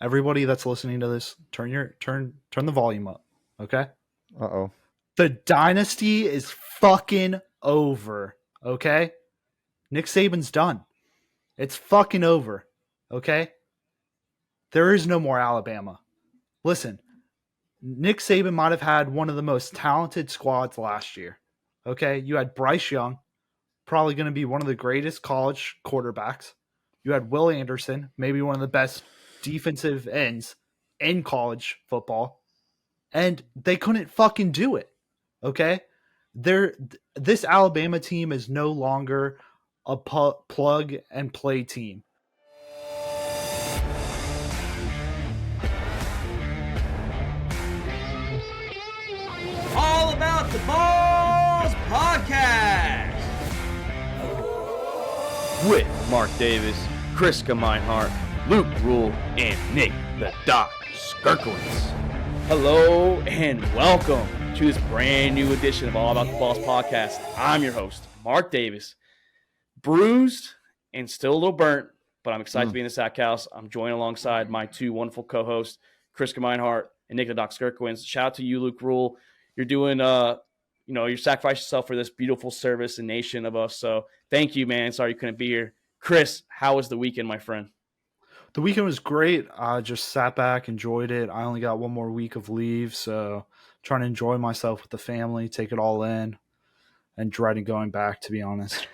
Everybody that's listening to this, turn the volume up, okay? Uh-oh. The dynasty is fucking over, okay? Nick Saban's done. It's fucking over, okay? There is no more Alabama. Listen, Nick Saban might have had one of the most talented squads last year, okay? You had Bryce Young, probably going to be one of the greatest college quarterbacks. You had Will Anderson, maybe one of the best defensive ends in college football, and they couldn't fucking do it. Okay, this Alabama team is no longer a plug and play team. All about the Vols podcast with Mark Davis, Chris Meinhardt, Luke Rule, and Nick the Doc Skirkowitz. Hello and welcome to this brand new edition of All About the Vols podcast. I'm your host, Mark Davis, bruised and still a little burnt, but I'm excited to be in the sack house. I'm joined alongside my two wonderful co-hosts, Chris Meinhardt and Nick the Doc Skirkowitz. Shout out to you, Luke Rule. You're doing, you sacrificed yourself for this beautiful service and nation of us. So thank you, man. Sorry you couldn't be here. Chris, how was the weekend, my friend? The weekend was great. I just sat back, enjoyed it. I only got one more week of leave, so trying to enjoy myself with the family, take it all in, and dreading going back, to be honest.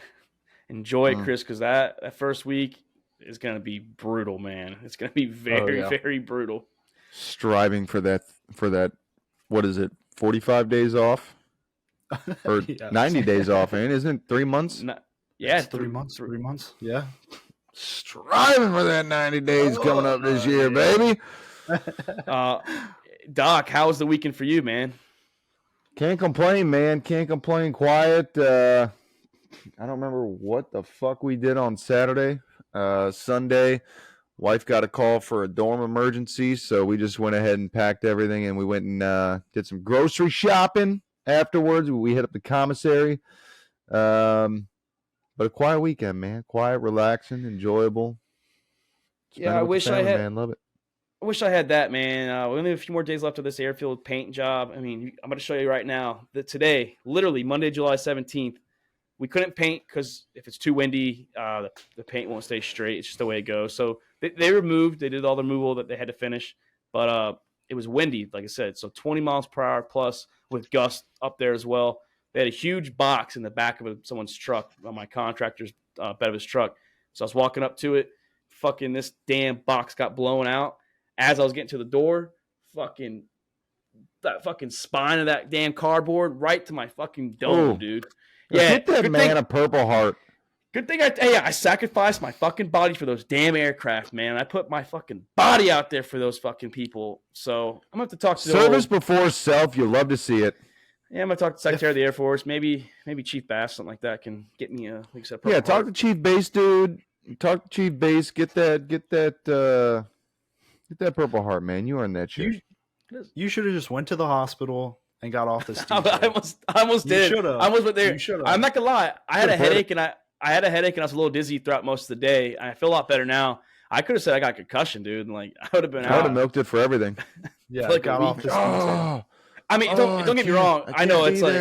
Enjoy it, Chris, because that first week is going to be brutal, man. It's going to be very brutal. Striving for that, what is it, 45 days off? Or 90 days off, man. Isn't it 3 months? It's 3 months. 3 months, yeah. Striving for that 90 days coming up this year, baby. Doc, how was the weekend for you, man? Can't complain, man. Can't complain. Quiet. I don't remember what the fuck we did on Saturday. Sunday, wife got a call for a dorm emergency, so we just went ahead and packed everything, and we went and did some grocery shopping afterwards. We hit up the commissary. But a quiet weekend, man. Quiet, relaxing, enjoyable. I wish I had. Man, love it. I wish I had that, man. We only have a few more days left of this airfield paint job. I mean, I'm going to show you right now that today, literally Monday, July 17th, we couldn't paint because if it's too windy, the paint won't stay straight. It's just the way it goes. So they removed. They did all the removal that they had to finish, but it was windy, like I said. So 20 miles per hour plus with gusts up there as well. They had a huge box in the back of someone's truck, on my contractor's bed of his truck. So I was walking up to it. Fucking this damn box got blown out. As I was getting to the door, that fucking spine of that damn cardboard right to my fucking dome, dude. Yeah, get that man a Purple Heart. Good thing I sacrificed my fucking body for those damn aircraft, man. I put my fucking body out there for those fucking people. So I'm going to have to talk to Service before self. You love to see it. Yeah, I'm going to talk to the Secretary of the Air Force. Maybe Chief Bass, something like that, can get me like I said, Purple Heart. To Chief Bass, dude. Talk to Chief Bass. Get that Purple Heart, man. You earned that shit. You should have just went to the hospital and got off this. I almost did. I almost went there. I'm not gonna lie. I had a headache and I was a little dizzy throughout most of the day. I feel a lot better now. I could have said I got a concussion, dude, and like I would have been out. I would have milked it for everything. Yeah, like got off this. I mean, don't get me wrong. I know it's like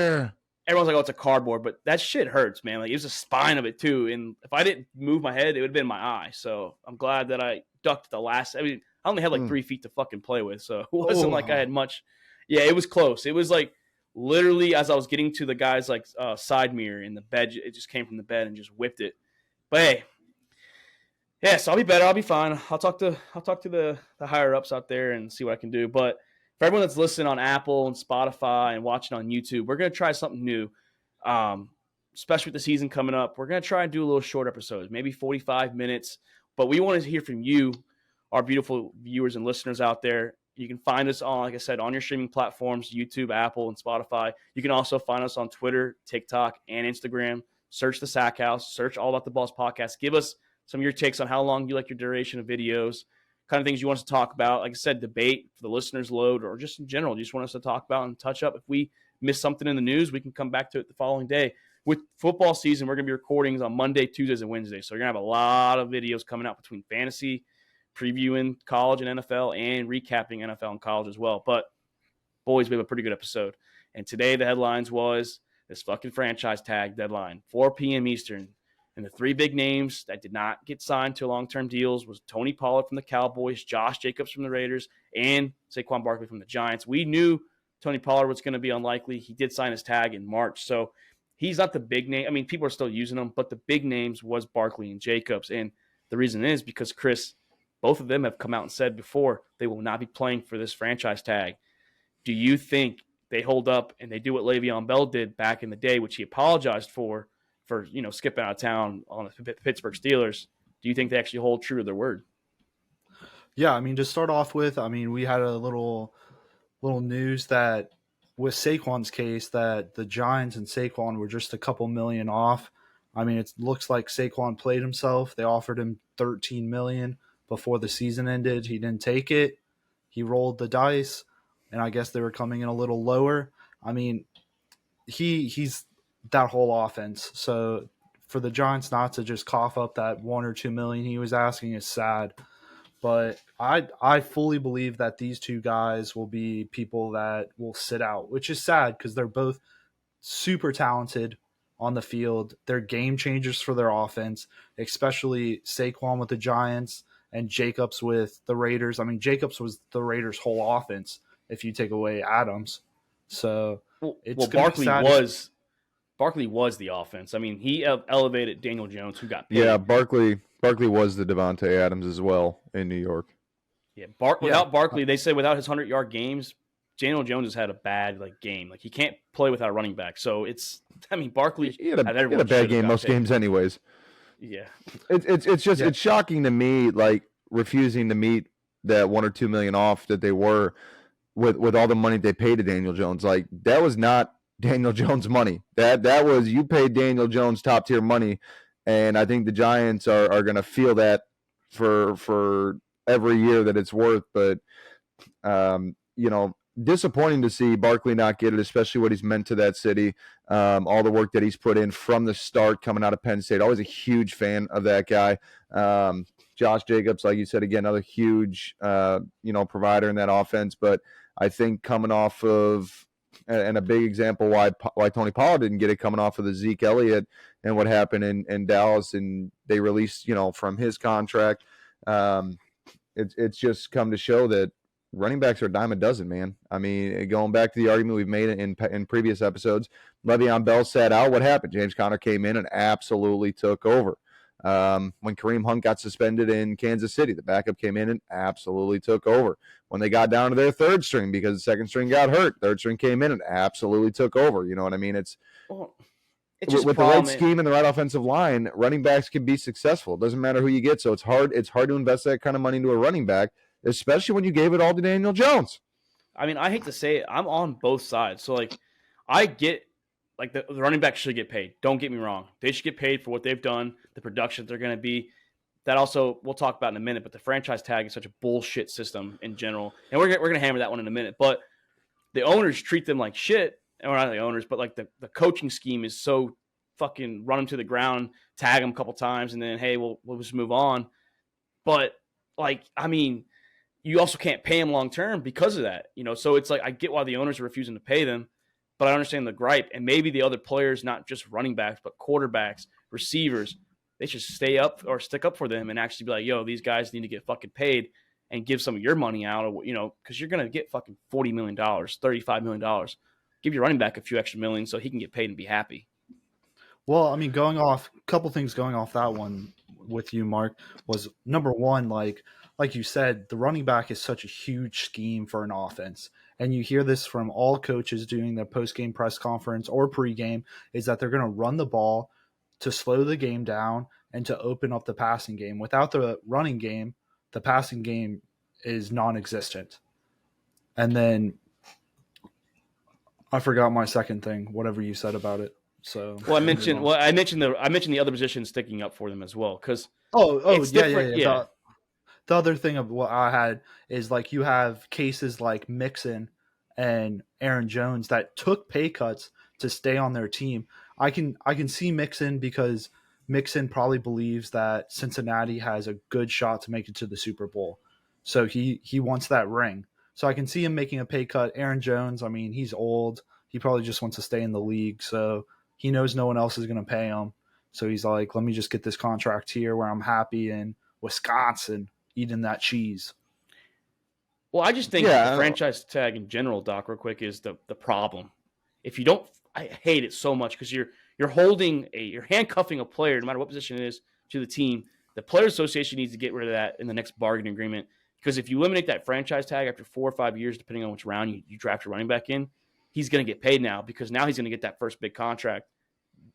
everyone's like, "Oh, it's a cardboard," but that shit hurts, man. Like it was the spine of it too, and if I didn't move my head, it would have been my eye. So I'm glad that I ducked the last. I mean, I only had like 3 feet to fucking play with, so it wasn't like I had much. Yeah, it was close. It was like literally as I was getting to the guy's like side mirror in the bed, it just came from the bed and just whipped it. But hey, yeah, so I'll be better. I'll be fine. I'll talk to the higher ups out there and see what I can do. But for everyone that's listening on Apple and Spotify and watching on YouTube, we're gonna try something new. Especially with the season coming up, we're gonna try and do a little short episodes, maybe 45 minutes. But we want to hear from you, our beautiful viewers and listeners out there. You can find us on, like I said, on your streaming platforms, YouTube, Apple, and Spotify. You can also find us on Twitter, TikTok, and Instagram. Search the Sack House. Search All About the Balls podcast. Give us some of your takes on how long you like your duration of videos, kind of things you want us to talk about. Like I said, debate for the listeners' load, or just in general, you just want us to talk about and touch up. If we miss something in the news, we can come back to it the following day. With football season, we're going to be recordings on Monday, Tuesdays, and Wednesdays. So you're going to have a lot of videos coming out between fantasy, previewing college and NFL and recapping NFL and college as well. But boys, we have a pretty good episode. And today the headlines was this fucking franchise tag deadline, 4 p.m. Eastern. And the 3 big names that did not get signed to long-term deals was Tony Pollard from the Cowboys, Josh Jacobs from the Raiders, and Saquon Barkley from the Giants. We knew Tony Pollard was going to be unlikely. He did sign his tag in March. So he's not the big name. I mean, people are still using him, but the big names was Barkley and Jacobs. And the reason is because, Chris, both of them have come out and said before they will not be playing for this franchise tag. Do you think they hold up and they do what Le'Veon Bell did back in the day, which he apologized for skipping out of town on the Pittsburgh Steelers? Do you think they actually hold true to their word? Yeah, I mean, to start off with, I mean, we had a little news that with Saquon's case that the Giants and Saquon were just a couple million off. I mean, it looks like Saquon played himself. They offered him $13 million before the season ended. He didn't take it. He rolled the dice, and I guess they were coming in a little lower. I mean, he's that whole offense. So for the Giants not to just cough up that $1 or $2 million he was asking is sad. But I fully believe that these two guys will be people that will sit out, which is sad because they're both super talented on the field. They're game changers for their offense, especially Saquon with the Giants and Jacobs with the Raiders. I mean, Jacobs was the Raiders' whole offense if you take away Adams. So Barkley was the offense. I mean, he elevated Daniel Jones, who got paid. Yeah, Barkley was the Devontae Adams as well in New York. Yeah, without Barkley, they say without his 100-yard games, Daniel Jones has had a bad game. Like, he can't play without a running back. So Barkley he had a bad game most games anyways. Yeah, it's shocking to me, like, refusing to meet that $1 or $2 million off that they were with all the money they paid to Daniel Jones. Like, that was not Daniel Jones money. That was, you paid Daniel Jones top tier money, and I think the Giants are going to feel that for every year that it's worth. But disappointing to see Barkley not get it, especially what he's meant to that city. All the work that he's put in from the start coming out of Penn State. Always a huge fan of that guy. Josh Jacobs, like you said, again, another huge provider in that offense. But I think coming off of, and a big example why Tony Pollard didn't get it, coming off of the Zeke Elliott and what happened in Dallas, and they released from his contract. It's just come to show that running backs are a dime a dozen, man. I mean, going back to the argument we've made in previous episodes, Le'Veon Bell sat out. What happened? James Conner came in and absolutely took over. When Kareem Hunt got suspended in Kansas City, the backup came in and absolutely took over. When they got down to their third string because the second string got hurt, third string came in and absolutely took over. You know what I mean? It's just with the right scheme and the right offensive line, running backs can be successful. It doesn't matter who you get. So it's hard to invest that kind of money into a running back, especially when you gave it all to Daniel Jones. I mean, I hate to say it, I'm on both sides. So, I get, the running back should get paid. Don't get me wrong. They should get paid for what they've done, the production they're going to be. That also, we'll talk about in a minute, but the franchise tag is such a bullshit system in general. And we're going to hammer that one in a minute. But the owners treat them like shit. Or not the owners, but the coaching scheme is so fucking run them to the ground, tag them a couple times, and then, hey, we'll just move on. But, you also can't pay them long term because of that. So it's I get why the owners are refusing to pay them, but I understand the gripe. And maybe the other players, not just running backs, but quarterbacks, receivers, they should stay up or stick up for them and actually be like, yo, these guys need to get fucking paid and give some of your money out, because you're going to get fucking $40 million, $35 million. Give your running back a few extra millions so he can get paid and be happy. Well, I mean, a couple things going off that one with you, Mark, was number one, like you said, the running back is such a huge scheme for an offense. And you hear this from all coaches doing their post-game press conference or pre-game, is that they're going to run the ball to slow the game down and to open up the passing game. Without the running game, the passing game is non-existent. And then I forgot my second thing, whatever you said about it. So I mentioned the other position sticking up for them as well, because yeah. The other thing of what I had is you have cases like Mixon and Aaron Jones that took pay cuts to stay on their team. I can see Mixon because Mixon probably believes that Cincinnati has a good shot to make it to the Super Bowl. So he wants that ring. So I can see him making a pay cut. Aaron Jones, I mean, he's old. He probably just wants to stay in the league. So he knows no one else is going to pay him. So he's like, let me just get this contract here where I'm happy in Wisconsin eating that cheese. Well, I just think the franchise tag in general, Doc, real quick, is the problem. If you don't, I hate it so much because you're handcuffing a player, no matter what position it is, to the team. The Players Association needs to get rid of that in the next bargaining agreement. Because if you eliminate that franchise tag after 4 or 5 years, depending on which round you draft your running back in, he's going to get paid now because now he's going to get that first big contract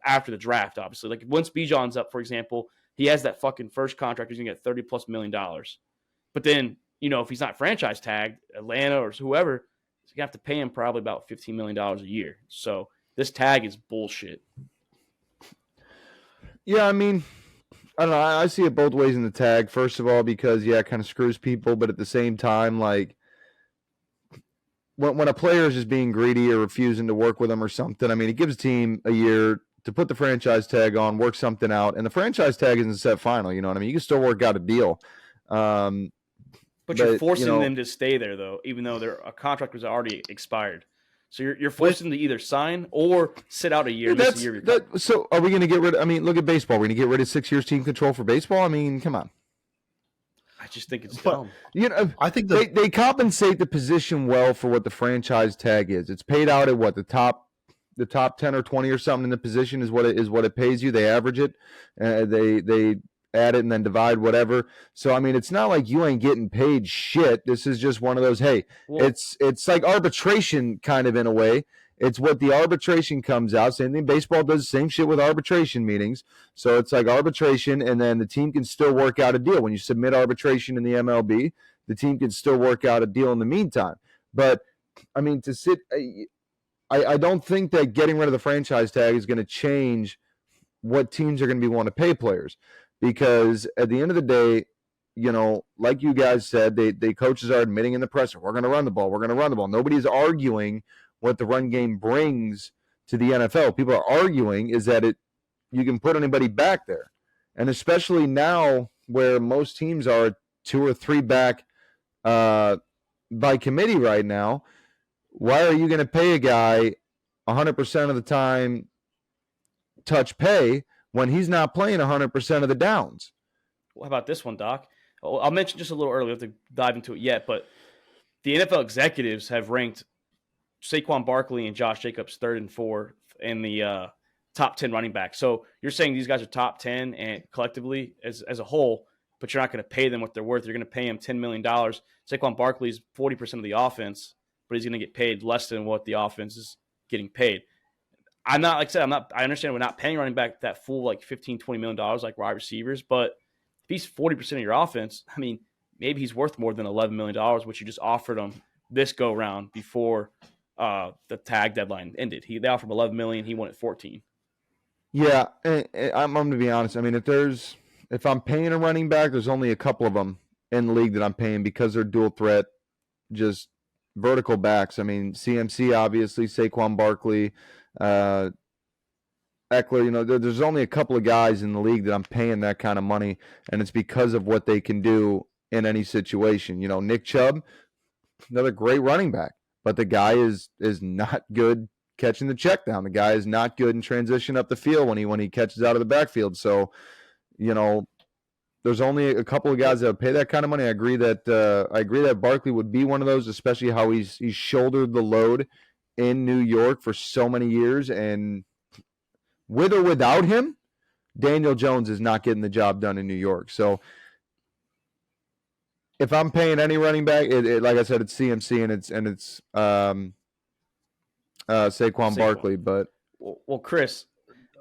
after the draft, obviously. Like once Bijan's up, for example, he has that fucking first contract. He's going to get $30+ million. But then, if he's not franchise tagged, Atlanta or whoever, you have to pay him probably about $15 million a year. So this tag is bullshit. Yeah, I mean, I don't know. I see it both ways in the tag. First of all, because, it kind of screws people. But at the same time, like, when a player is just being greedy or refusing to work with them or something, I mean, it gives a team a year to put the franchise tag on, work something out. And the franchise tag isn't set final. You know what I mean? You can still work out a deal. But you're forcing them to stay there, though, even though their contract was already expired. So you're forcing them to either sign or sit out a year. So are we going to get rid of – I mean, look at baseball. We're going to get rid of 6 years team control for baseball? I mean, come on. I just think it's dumb. I think they compensate the position well for what the franchise tag is. It's paid out at what, the top 10 or 20 or something in the position is what it pays you. They average it. They add it and then divide whatever. So I mean, it's not like you ain't getting paid shit. This is just one of those, it's like arbitration kind of in a way. It's what the arbitration comes out. Same thing baseball does the same shit with arbitration meetings. So it's like arbitration, and then the team can still work out a deal. When you submit arbitration in the MLB, the team can still work out a deal in the meantime. But I mean, I don't think that getting rid of the franchise tag is going to change what teams are going to be wanting to pay players. Because at the end of the day, like you guys said, the coaches are admitting in the presser, we're going to run the ball. We're going to run the ball. Nobody's arguing what the run game brings to the NFL. People are arguing is that you can put anybody back there. And especially now where most teams are 2 or 3 back by committee right now, why are you going to pay a guy 100% of the time touch pay when he's not playing 100% of the downs? How about this one, Doc? I'll mention just a little earlier. We have to dive into it yet, but the NFL executives have ranked Saquon Barkley and Josh Jacobs 3rd and 4th in the top 10 running backs. So you're saying these guys are top 10 and collectively as a whole, but you're not going to pay them what they're worth. You're going to pay them $10 million. Saquon Barkley is 40% of the offense, but he's going to get paid less than what the offense is getting paid. I understand we're not paying running back that full like $15, $20 million like wide receivers, but if he's 40% of your offense, I mean, maybe he's worth more than $11 million, which you just offered him this go round before the tag deadline ended. They offered him $11 million. He wanted $14. Yeah, I'm going to be honest. I mean, if I'm paying a running back, there's only a couple of them in the league that I'm paying because they're dual threat, just vertical backs. I mean, CMC, obviously, Saquon Barkley, Eckler, there's only a couple of guys in the league that I'm paying that kind of money, and it's because of what they can do in any situation. Nick Chubb, another great running back, but the guy is not good catching the check down. The guy is not good in transition up the field when he catches out of the backfield. So, there's only a couple of guys that would pay that kind of money. I agree that Barkley would be one of those, especially how he's shouldered the load in New York for so many years, and with or without him, Daniel Jones is not getting the job done in New York. So if I'm paying any running back, like I said, it's CMC and it's Saquon Barkley. But Chris,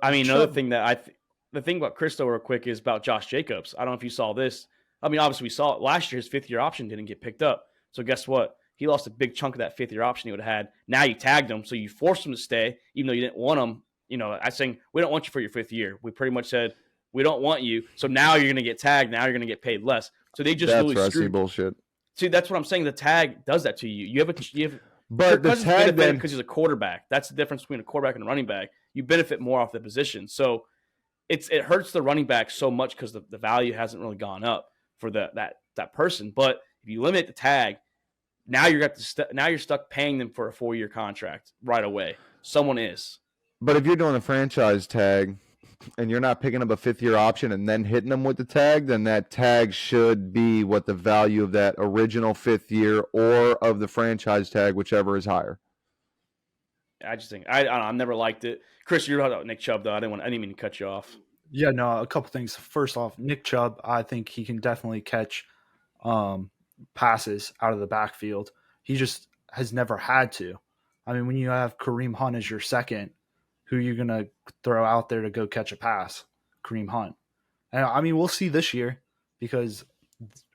I mean, another thing that the thing about Chris, though, real quick, is about Josh Jacobs. I don't know if you saw this. I mean, obviously we saw it last year. His 5th-year option didn't get picked up. So guess what? He lost a big chunk of that 5th-year option he would have had. Now you tagged him, so you forced him to stay, even though you didn't want him. I saying we don't want you for your 5th year. We pretty much said we don't want you. So now you're going to get tagged. Now you're going to get paid less. So they just really screwed. Bullshit. See, that's what I'm saying. The tag does that to you. You have but the tag then because he's a quarterback. That's the difference between a quarterback and a running back. You benefit more off the position. So it hurts the running back so much because the value hasn't really gone up for that person. But if you limit the tag, now you're stuck paying them for a 4-year contract right away. Someone is. But if you're doing a franchise tag and you're not picking up a 5th-year option and then hitting them with the tag, then that tag should be what the value of that original 5th year or of the franchise tag, whichever is higher. I just think I don't know, I've never liked it. Chris, you're talking about Nick Chubb though. I didn't mean to cut you off. Yeah, no, a couple things. First off, Nick Chubb, I think he can definitely catch passes out of the backfield. He just has never had to. I mean, when you have Kareem Hunt as your second, who are you going to throw out there to go catch a pass? Kareem Hunt. And I mean, we'll see this year because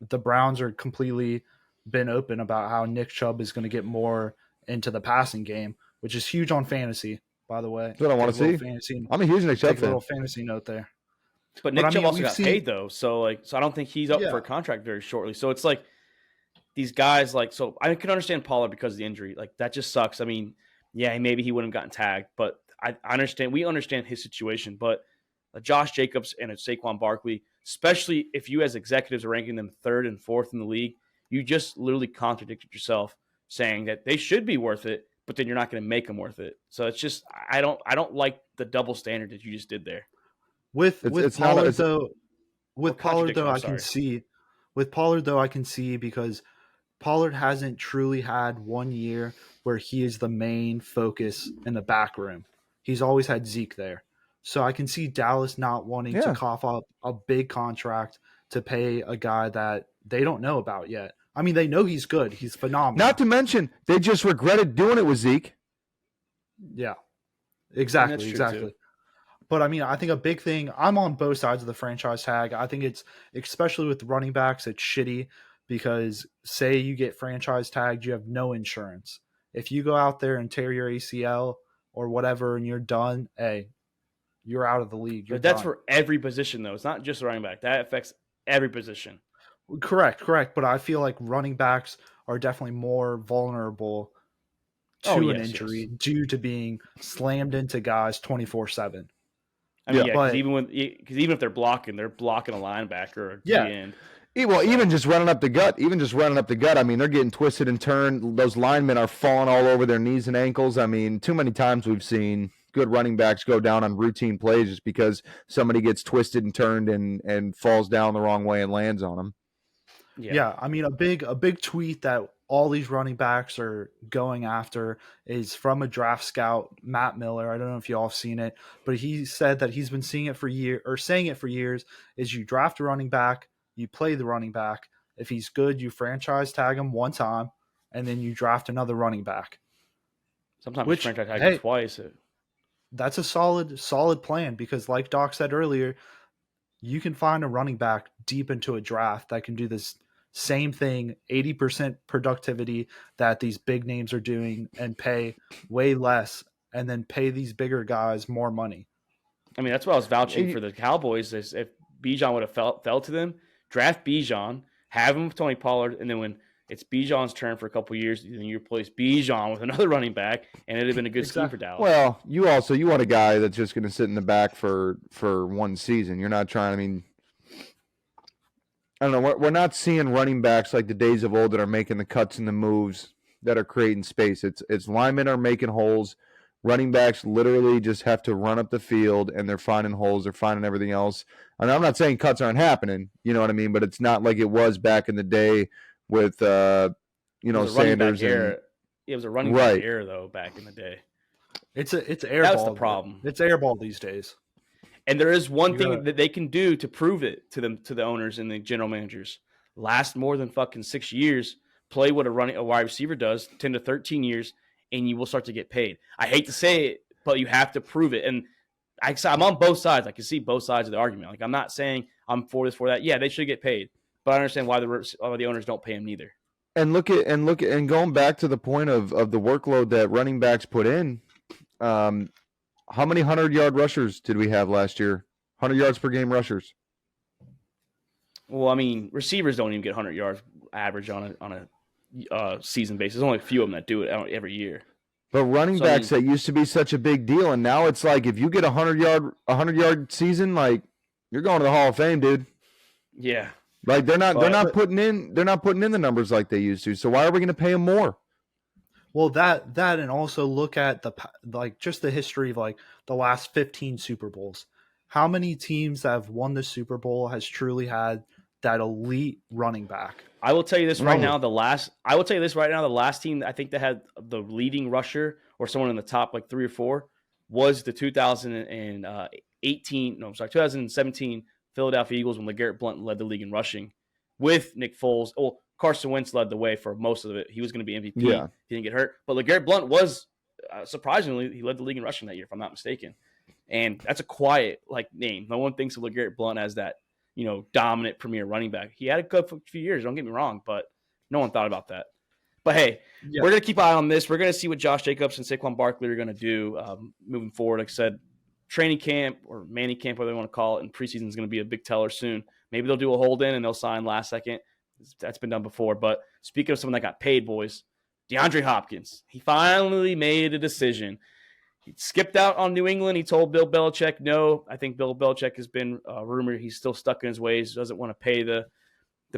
the Browns are completely been open about how Nick Chubb is going to get more into the passing game, which is huge on fantasy, by the way. That's what I want to see. I'm a huge Nick Chubb fan. A little fantasy note there. But Nick Chubb also got paid though, so I don't think he's up for a contract very shortly. So it's like these guys, so I can understand Pollard because of the injury. Like that just sucks. I mean, yeah, maybe he wouldn't have gotten tagged, but I understand. We understand his situation. But Josh Jacobs and a Saquon Barkley, especially if you as executives are ranking them 3rd and 4th in the league, you just literally contradicted yourself saying that they should be worth it, but then you're not going to make them worth it. So it's just I don't like the double standard that you just did there. With Pollard though, I can see. With Pollard though, I can see because Pollard hasn't truly had 1 year where he is the main focus in the back room. He's always had Zeke there. So I can see Dallas not wanting to cough up a big contract to pay a guy that they don't know about yet. I mean, they know he's good. He's phenomenal. Not to mention, they just regretted doing it with Zeke. Yeah, exactly. Too. But I mean, I think a big thing, I'm on both sides of the franchise tag. I think it's, especially with running backs, it's shitty because say you get franchise tagged, you have no insurance. If you go out there and tear your ACL or whatever and you're done, hey, you're out of the league. But that's for every position, though. It's not just running back. That affects every position. Correct. But I feel like running backs are definitely more vulnerable to an injury due to being slammed into guys 24/7. I mean, because even if they're blocking a linebacker or end. Well, even just running up the gut. I mean, they're getting twisted and turned. Those linemen are falling all over their knees and ankles. I mean, too many times we've seen good running backs go down on routine plays just because somebody gets twisted and turned and falls down the wrong way and lands on them. Yeah, I mean, a big tweet that all these running backs are going after is from a draft scout, Matt Miller. I don't know if you all have seen it, but he said that he's been saying it for years, is you draft a running back, you play the running back. If he's good, you franchise tag him one time, and then you draft another running back. Sometimes you franchise tag him twice. That's a solid plan because like Doc said earlier, you can find a running back deep into a draft that can do this same thing, 80% productivity that these big names are doing and pay way less and then pay these bigger guys more money. I mean, that's what I was vouching for the Cowboys is if Bijan would have fell to them, draft Bijan, have him with Tony Pollard, and then when it's Bijan's turn for a couple of years, then you replace Bijan with another running back, and it'd have been a good scheme for Dallas. Well, you want a guy that's just going to sit in the back for one season. You're not trying. I mean, I don't know. We're not seeing running backs like the days of old that are making the cuts and the moves that are creating space. It's linemen are making holes. Running backs literally just have to run up the field, and they're finding holes. They're finding everything else. And I'm not saying cuts aren't happening. You know what I mean? But it's not like it was back in the day with Sanders. It was a running back error though back in the day. It's airball. That's the problem. It's airball these days. And there is one thing that they can do to prove it to the owners and the general managers. Last more than fucking 6 years, play what a wide receiver does, 10 to 13 years, and you will start to get paid. I hate to say it, but you have to prove it. And I'm on both sides. I can see both sides of the argument. Like I'm not saying I'm for this, for that. Yeah, they should get paid, but I understand why the owners don't pay them neither. And look at going back to the point of the workload that running backs put in. How many 100-yard rushers did we have last year? 100 yards per game rushers. Well, I mean, receivers don't even get 100 yards average on a season basis. There's only a few of them that do it every year. But running backs, that used to be such a big deal, and now it's like if you get a 100-yard season, like you're going to the Hall of Fame, dude. Yeah. Like they're not putting in the numbers like they used to. So why are we going to pay them more? Well, that and also look at just the history of like the last 15 Super Bowls. How many teams that have won the Super Bowl has truly had that elite running back? I will tell you this right now. The last team I think that had the leading rusher or someone in the top like 3 or 4 was the 2017 Philadelphia Eagles when LeGarrette Blount led the league in rushing with Nick Foles. Well, Carson Wentz led the way for most of it. He was going to be MVP. Yeah. He didn't get hurt. But LeGarrette Blount was, surprisingly, he led the league in rushing that year, if I'm not mistaken. And that's a quiet name. No one thinks of LeGarrette Blount as that, dominant premier running back. He had a good few years, don't get me wrong, but no one thought about that. But hey, we're going to keep an eye on this. We're going to see what Josh Jacobs and Saquon Barkley are going to do moving forward. Like I said, training camp or Manny camp, whatever they want to call it, and preseason is going to be a big teller soon. Maybe they'll do a hold in and they'll sign last second. That's been done before. But speaking of someone that got paid, boys, DeAndre Hopkins, he finally made a decision. He skipped out on New England. He told Bill Belichick no. I think Bill Belichick has been rumored he's still stuck in his ways, doesn't want to pay the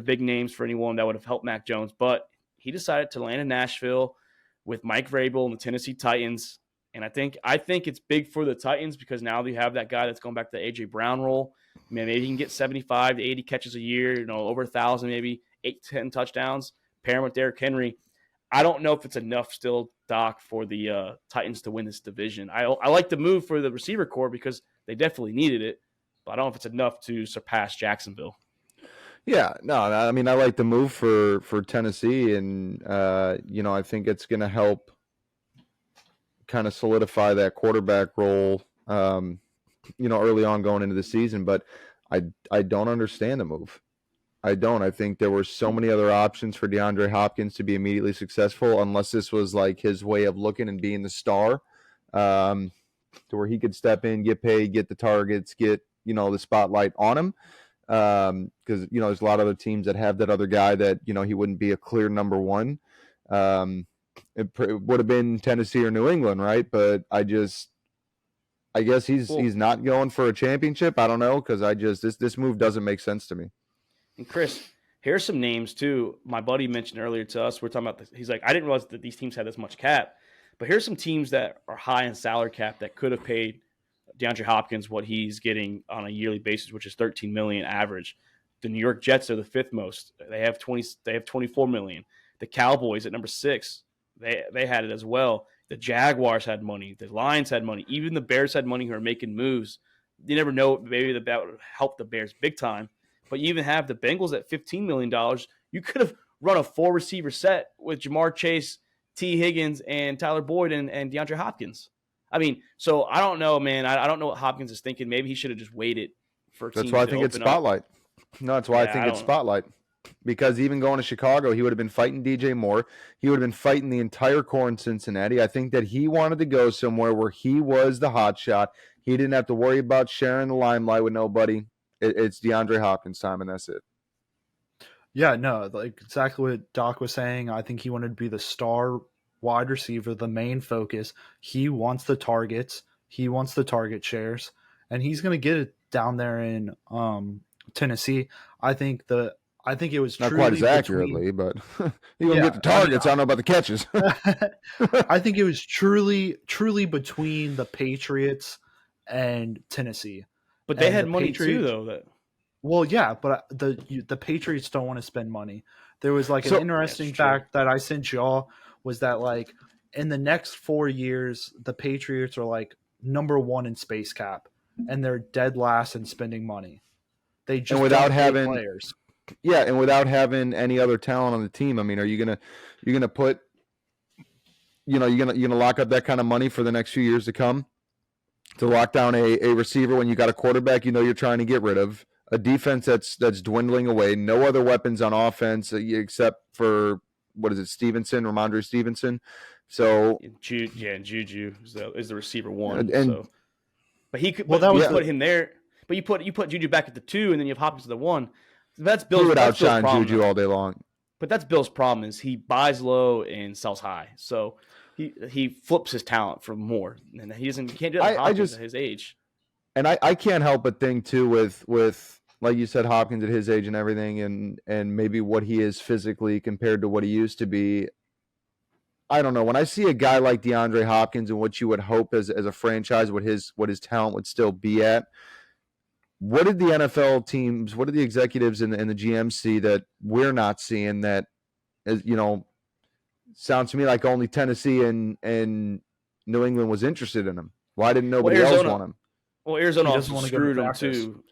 big names for anyone that would have helped Mac Jones. But he decided to land in Nashville with Mike Vrabel and the Tennessee Titans. And I think it's big for the Titans because now they have that guy that's going back to the A.J. Brown role. Maybe he can get 75 to 80 catches a year, over 1,000, maybe 8 to 10 touchdowns. Pair him with Derrick Henry. I don't know if it's enough still, Doc, for the Titans to win this division. I like the move for the receiver core because they definitely needed it, but I don't know if it's enough to surpass Jacksonville. Yeah, no, I mean, I like the move for Tennessee, and, I think it's going to help kind of solidify that quarterback role, early on going into the season. But I don't understand the move. I don't. I think there were so many other options for DeAndre Hopkins to be immediately successful, unless this was like his way of looking and being the star, to where he could step in, get paid, get the targets, get, the spotlight on him. Because, there's a lot of other teams that have that other guy that, he wouldn't be a clear number one. It would have been Tennessee or New England, right? But I guess he's not going for a championship. I don't know, because this move doesn't make sense to me. And Chris, here's some names too. My buddy mentioned earlier to us. We're talking about this. He's like, I didn't realize that these teams had this much cap. But here's some teams that are high in salary cap that could have paid DeAndre Hopkins what he's getting on a yearly basis, which is $13 million average. The New York Jets are the 5th most. They have $24 million. The Cowboys at number 6, they had it as well. The Jaguars had money. The Lions had money. Even the Bears had money who are making moves. You never know. Maybe that would help the Bears big time. But you even have the Bengals at $15 million. You could have run a 4-receiver set with Jamar Chase, T. Higgins, and Tyler Boyd and DeAndre Hopkins. I mean, so I don't know, man. I don't know what Hopkins is thinking. Maybe he should have just waited for teams. That's why I think it's spotlight. No, that's why I think it's spotlight. Because even going to Chicago, he would have been fighting DJ Moore. He would have been fighting the entire core in Cincinnati. I think that he wanted to go somewhere where he was the hot shot. He didn't have to worry about sharing the limelight with nobody. It's DeAndre Hopkins time, and that's it. Yeah, no, like exactly what Doc was saying. I think he wanted to be the star wide receiver, the main focus. He wants the targets. He wants the target shares, and he's going to get it down there in Tennessee. I think it was not quite as accurately, but he gonna get the targets. I don't know about the catches. I think it was truly between the Patriots and Tennessee. But they had money too, though. Well, yeah, but the Patriots don't want to spend money. There was an interesting fact that I sent y'all was that in the next 4 years, the Patriots are number 1 in space cap, and they're dead last in spending money. They just and without having players. Yeah, and without having any other talent on the team. I mean, are you gonna put you're gonna lock up that kind of money for the next few years to come to lock down a receiver when you got a quarterback you're trying to get rid of, a defense that's dwindling away, no other weapons on offense except for Ramondre Stevenson. So Juju is the receiver 1. But he could. Put him there. But you put Juju back at the 2, and then you have Hopkins at the 1. That's Bill's. He would outshine problem, Juju all day long. But that's Bill's problem is he buys low and sells high. So he flips his talent for more. And he can't do that with Hopkins at his age. And I can't help but think too with like you said, Hopkins at his age and everything and maybe what he is physically compared to what he used to be. I don't know. When I see a guy like DeAndre Hopkins and what you would hope as a franchise, what his talent would still be at, what did the NFL teams, what did the executives and the GM see that we're not seeing that, sounds to me like only Tennessee and New England was interested in him. Why didn't nobody else want him? Well, Arizona also screwed him too.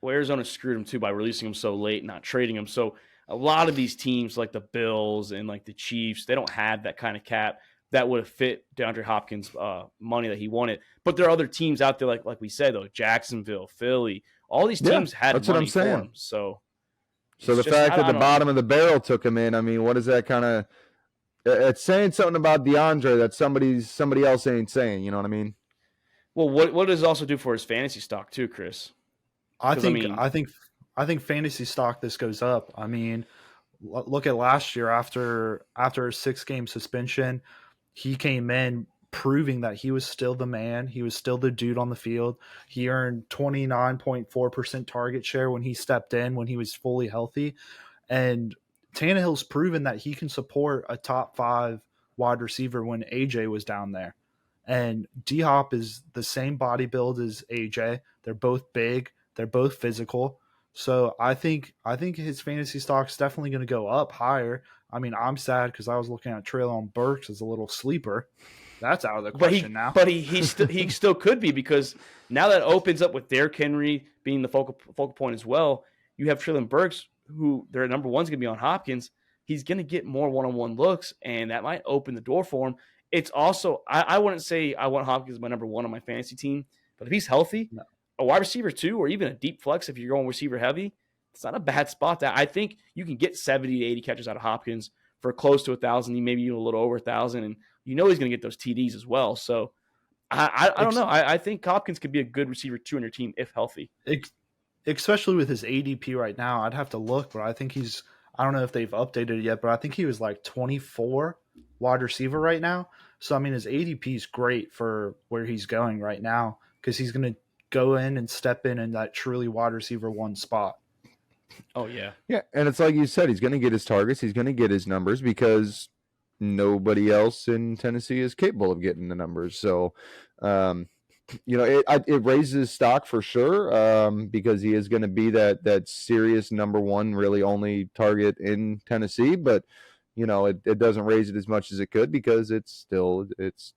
Well, Arizona screwed him too by releasing him so late, not trading him. So a lot of these teams like the Bills and like the Chiefs, they don't have that kind of cap that would have fit DeAndre Hopkins' money that he wanted. But there are other teams out there, like we said, though, Jacksonville, Philly, all these teams had that's money what I'm saying. For him. So the fact that the bottom of the barrel took him in, I mean, what is that kind of – it's saying something about DeAndre that somebody else ain't saying, you know what I mean? Well, what does it also do for his fantasy stock too, Chris? I think fantasy stock this goes up. I mean, look at last year after a 6-game suspension, he came in proving that he was still the man. He was still the dude on the field. He earned 29.4% target share when he stepped in, when he was fully healthy. And Tannehill's proven that he can support a top 5 wide receiver when AJ was down there. And D-Hop is the same body build as AJ. They're both big. They're both physical. So I think his fantasy stock's definitely going to go up higher. I mean, I'm sad because I was looking at Treylon Burks as a little sleeper. That's out of the question now. But he still could be, because now that opens up with Derrick Henry being the focal point as well. You have Treylon Burks, who their number one's going to be on Hopkins. He's going to get more one-on-one looks, and that might open the door for him. It's also, I wouldn't say I want Hopkins as my number one on my fantasy team, but if he's healthy, a wide receiver too, or even a deep flex if you're going receiver heavy, it's not a bad spot. That I think you can get 70 to 80 catches out of Hopkins for close to 1,000, maybe even a little over 1,000, and he's going to get those TDs as well. So I don't know. I think Hopkins could be a good receiver too on your team if healthy. Especially with his ADP right now, I'd have to look, but I think I don't know if they've updated it yet, but I think he was like 24 wide receiver right now. So, I mean, his ADP is great for where he's going right now, because he's going to go in and step in that truly wide receiver one spot. Oh, yeah. Yeah, and it's like you said, he's going to get his targets. He's going to get his numbers because nobody else in Tennessee is capable of getting the numbers. So, it raises stock for sure, because he is going to be that serious number one, really only target in Tennessee. But, it doesn't raise it as much as it could because it's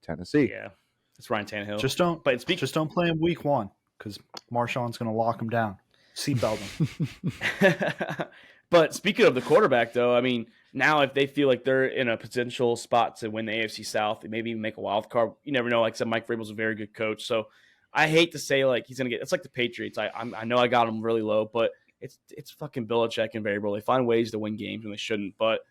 Tennessee. Yeah, it's Ryan Tannehill. Just don't play him week 1 because Marshawn's going to lock him down. Seatbelt him. But speaking of the quarterback, though, I mean, now if they feel like they're in a potential spot to win the AFC South, they maybe even make a wild card. You never know. Like I said, Mike Vrabel's a very good coach. So I hate to say like he's going to get – it's like the Patriots. I know I got him really low, but it's fucking Belichick and Vrabel. They find ways to win games when they shouldn't. But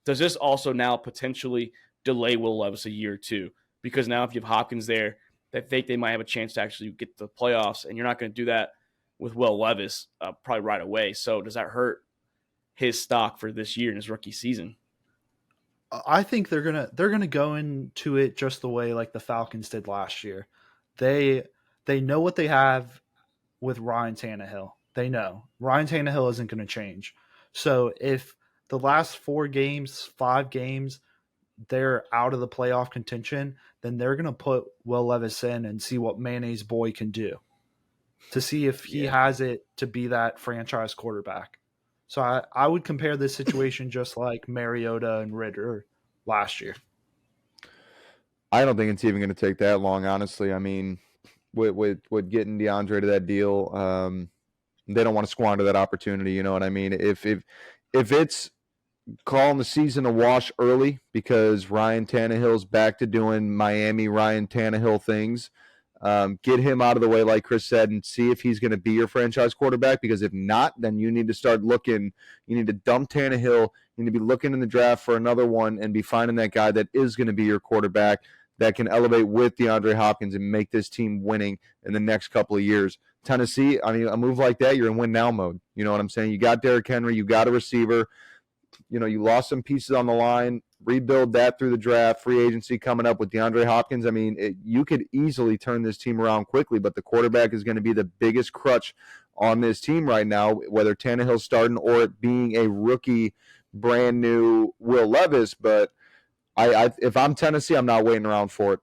does this also now potentially delay Will Levis a year or two? Because now if you have Hopkins there, they think they might have a chance to actually get to the playoffs, and you're not going to do that with Will Levis probably right away. So does that hurt his stock for this year in his rookie season? I think they're gonna go into it just the way like the Falcons did last year. They know what they have with Ryan Tannehill. They know Ryan Tannehill isn't going to change. So if the last 4 games, 5 games, they're out of the playoff contention, then they're going to put Will Levis in and see what Mayonnaise Boy can do to see if he has it to be that franchise quarterback. So I would compare this situation just like Mariota and Ritter last year. I don't think it's even going to take that long, honestly. I mean, with getting DeAndre to that deal, they don't want to squander that opportunity. You know what I mean? If it's calling the season a wash early because Ryan Tannehill's back to doing Miami Ryan Tannehill things, get him out of the way, like Chris said, and see if he's going to be your franchise quarterback. Because if not, then you need to start looking. You need to dump Tannehill. You need to be looking in the draft for another one and be finding that guy that is going to be your quarterback that can elevate with DeAndre Hopkins and make this team winning in the next couple of years. Tennessee, I mean, a move like that, you're in win-now mode. You know what I'm saying? You got Derrick Henry. You got a receiver. you lost some pieces on the line, rebuild that through the draft, free agency coming up with DeAndre Hopkins. I mean, you could easily turn this team around quickly, but the quarterback is going to be the biggest crutch on this team right now, whether Tannehill's starting or it being a rookie, brand new Will Levis. But if I'm Tennessee, I'm not waiting around for it.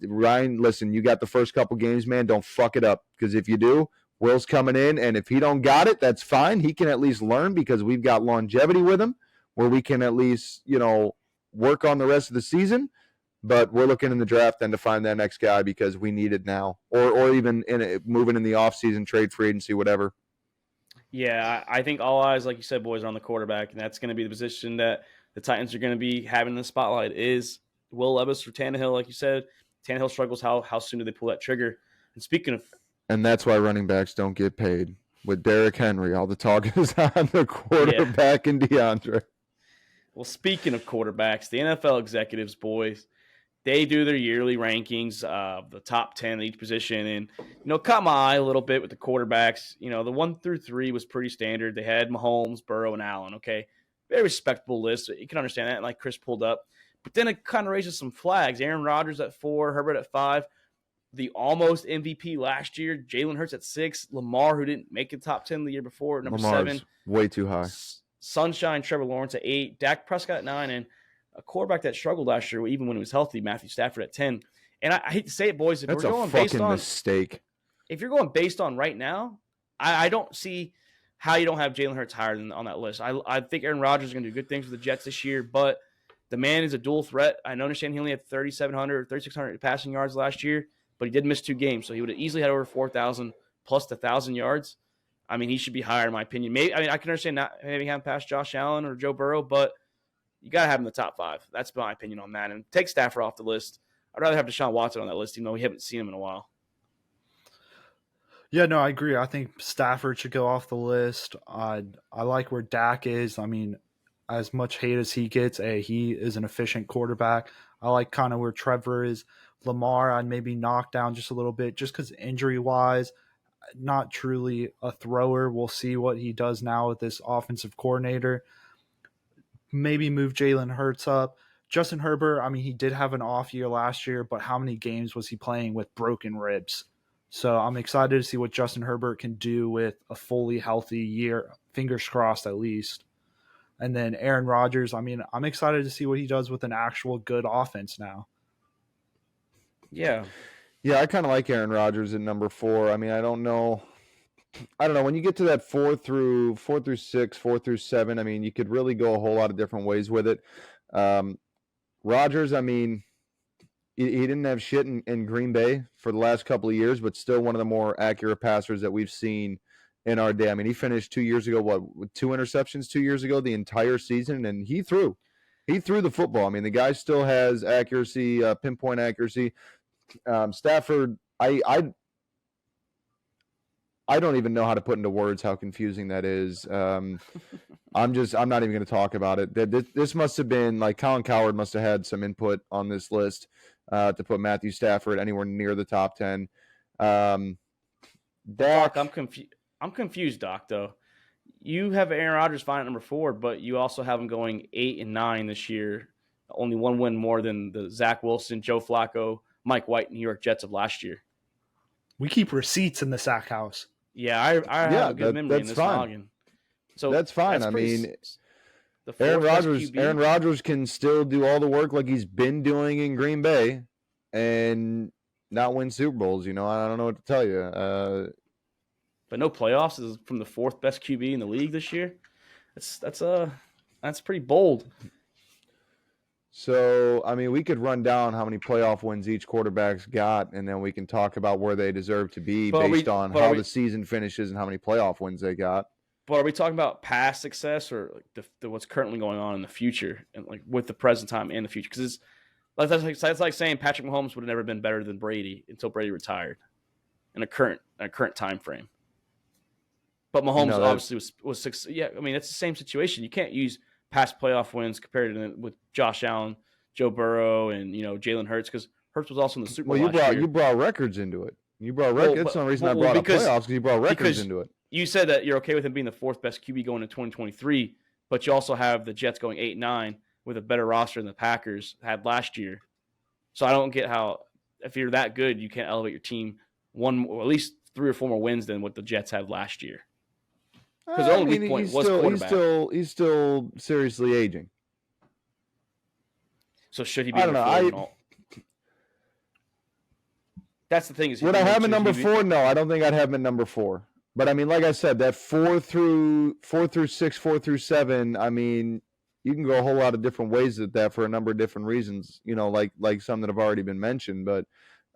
Ryan, listen, you got the first couple games, man. Don't fuck it up, because if you do, Will's coming in, and if he don't got it, that's fine. He can at least learn, because we've got longevity with him where we can at least, work on the rest of the season. But we're looking in the draft then to find that next guy, because we need it now, or even moving in the offseason, trade, free agency, whatever. Yeah, I think all eyes, like you said, boys, are on the quarterback, and that's going to be the position that the Titans are going to be having in the spotlight. Is Will Levis or Tannehill? Like you said, Tannehill struggles. How soon do they pull that trigger? And speaking of, and that's why running backs don't get paid. With Derrick Henry, all the talk is on the quarterback and DeAndre. Well, speaking of quarterbacks, the NFL executives, boys, they do their yearly rankings of the top 10 at each position. And, caught my eye a little bit with the quarterbacks. The 1 through 3 was pretty standard. They had Mahomes, Burrow, and Allen, okay? Very respectable list. You can understand that, and like Chris pulled up. But then it kind of raises some flags. Aaron Rodgers at 4, Herbert at 5. The almost MVP last year, Jalen Hurts at 6. Lamar, who didn't make the top 10 the year before, number Lamar's 7. Way too high. Sunshine, Trevor Lawrence at 8. Dak Prescott at 9. And a quarterback that struggled last year, even when he was healthy, Matthew Stafford at 10. And I hate to say it, boys, if That's we're a going fucking based on mistake. If you're going based on right now, I don't see how you don't have Jalen Hurts higher than on that list. I think Aaron Rodgers is going to do good things with the Jets this year, but the man is a dual threat. I understand he only had 3,700 or 3,600 passing yards last year, but he did miss 2 games, so he would have easily had over 4,000 plus the 1,000 yards. I mean, he should be higher in my opinion. Maybe I can understand not maybe having past Josh Allen or Joe Burrow, but you got to have him in the top 5. That's my opinion on that. And take Stafford off the list. I'd rather have Deshaun Watson on that list, even though we haven't seen him in a while. Yeah, no, I agree. I think Stafford should go off the list. I like where Dak is. I mean, as much hate as he gets, he is an efficient quarterback. I like kind of where Trevor is. Lamar, I'd maybe knock down just a little bit just because injury-wise, not truly a thrower. We'll see what he does now with this offensive coordinator. Maybe move Jalen Hurts up. Justin Herbert, I mean, he did have an off year last year, but how many games was he playing with broken ribs? So I'm excited to see what Justin Herbert can do with a fully healthy year, fingers crossed at least. And then Aaron Rodgers, I mean, I'm excited to see what he does with an actual good offense now. Yeah. Yeah, I kind of like Aaron Rodgers at number 4. I mean, I don't know. When you get to that 4 through 6, 4 through 7, I mean, you could really go a whole lot of different ways with it. Rodgers, I mean, he didn't have shit in Green Bay for the last couple of years, but still one of the more accurate passers that we've seen in our day. I mean, he finished 2 years ago, with 2 interceptions 2 years ago, the entire season, and he threw the football. I mean, the guy still has accuracy, pinpoint accuracy. Stafford, I don't even know how to put into words how confusing that is. I'm not even going to talk about it. This must have been like Colin Cowherd must have had some input on this list to put Matthew Stafford anywhere near the top 10. Doc, I'm confused, Doc, though. You have Aaron Rodgers fine at number 4, but you also have him going 8 and 9 this year. Only 1 win more than the Zach Wilson, Joe Flacco, Mike White, New York Jets of last year. We keep receipts in the sack house. Yeah, I have a good memory in this noggin. So that's fine. I mean, Aaron Rodgers can still do all the work like he's been doing in Green Bay and not win Super Bowls. I don't know what to tell you. But no playoffs is from the 4th best QB in the league this year. That's pretty bold. So, I mean, we could run down how many playoff wins each quarterback's got, and then we can talk about where they deserve to be based on how the season finishes and how many playoff wins they got. But are we talking about past success or like what's currently going on in the future, and like with the present time and the future? Because it's like saying Patrick Mahomes would have never been better than Brady until Brady retired in a current time frame. But Mahomes obviously was yeah. I mean, it's the same situation. You can't use past playoff wins compared to with Josh Allen, Joe Burrow, and Jalen Hurts, because Hurts was also in the Super Bowl. You brought records into it. You brought records. That's the only reason I brought up playoffs, because you brought records into it. You said that you're okay with him being the 4th best QB going into 2023, but you also have the Jets going 8-9 with a better roster than the Packers had last year. So I don't get how, if you're that good, you can't elevate your team one or at least 3 or 4 more wins than what the Jets had last year. Because their only weak point was quarterback. He's still seriously aging. So should he be number 4? That's the thing. Is would I have him at number 4? No, I don't think I'd have him at number 4. But I mean, like I said, that 4 through 6, 4 through 7. I mean, you can go a whole lot of different ways at that for a number of different reasons. You know, like some that have already been mentioned. But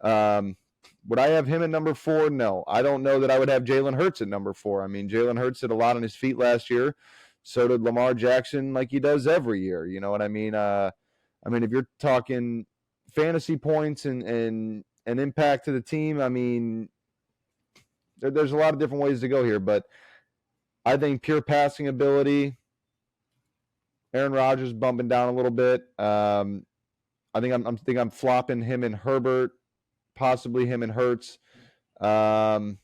would I have him at number 4? No, I don't know that I would have Jalen Hurts at number 4. I mean, Jalen Hurts did a lot on his feet last year. So did Lamar Jackson, like he does every year. You know what I mean? If you're talking fantasy points and impact to the team, I mean, there's a lot of different ways to go here, but I think pure passing ability, Aaron Rodgers bumping down a little bit. I think I'm flopping him and Herbert, possibly him and Hurts. And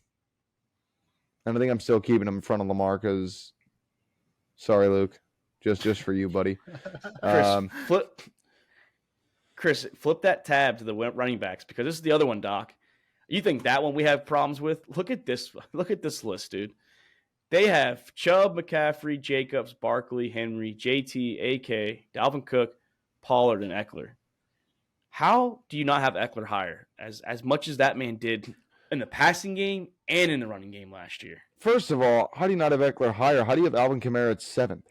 I think I'm still keeping him in front of Lamar because, sorry, Luke, just for you, buddy. Chris, flip that tab to the running backs because this is the other one, Doc. You think that one we have problems with? Look at this list, dude. They have Chubb, McCaffrey, Jacobs, Barkley, Henry, JT, AK, Dalvin Cook, Pollard, and Eckler. How do you not have Eckler higher as much as that man did in the passing game and in the running game last year? First of all, how do you not have Eckler higher? How do you have Alvin Kamara at 7th?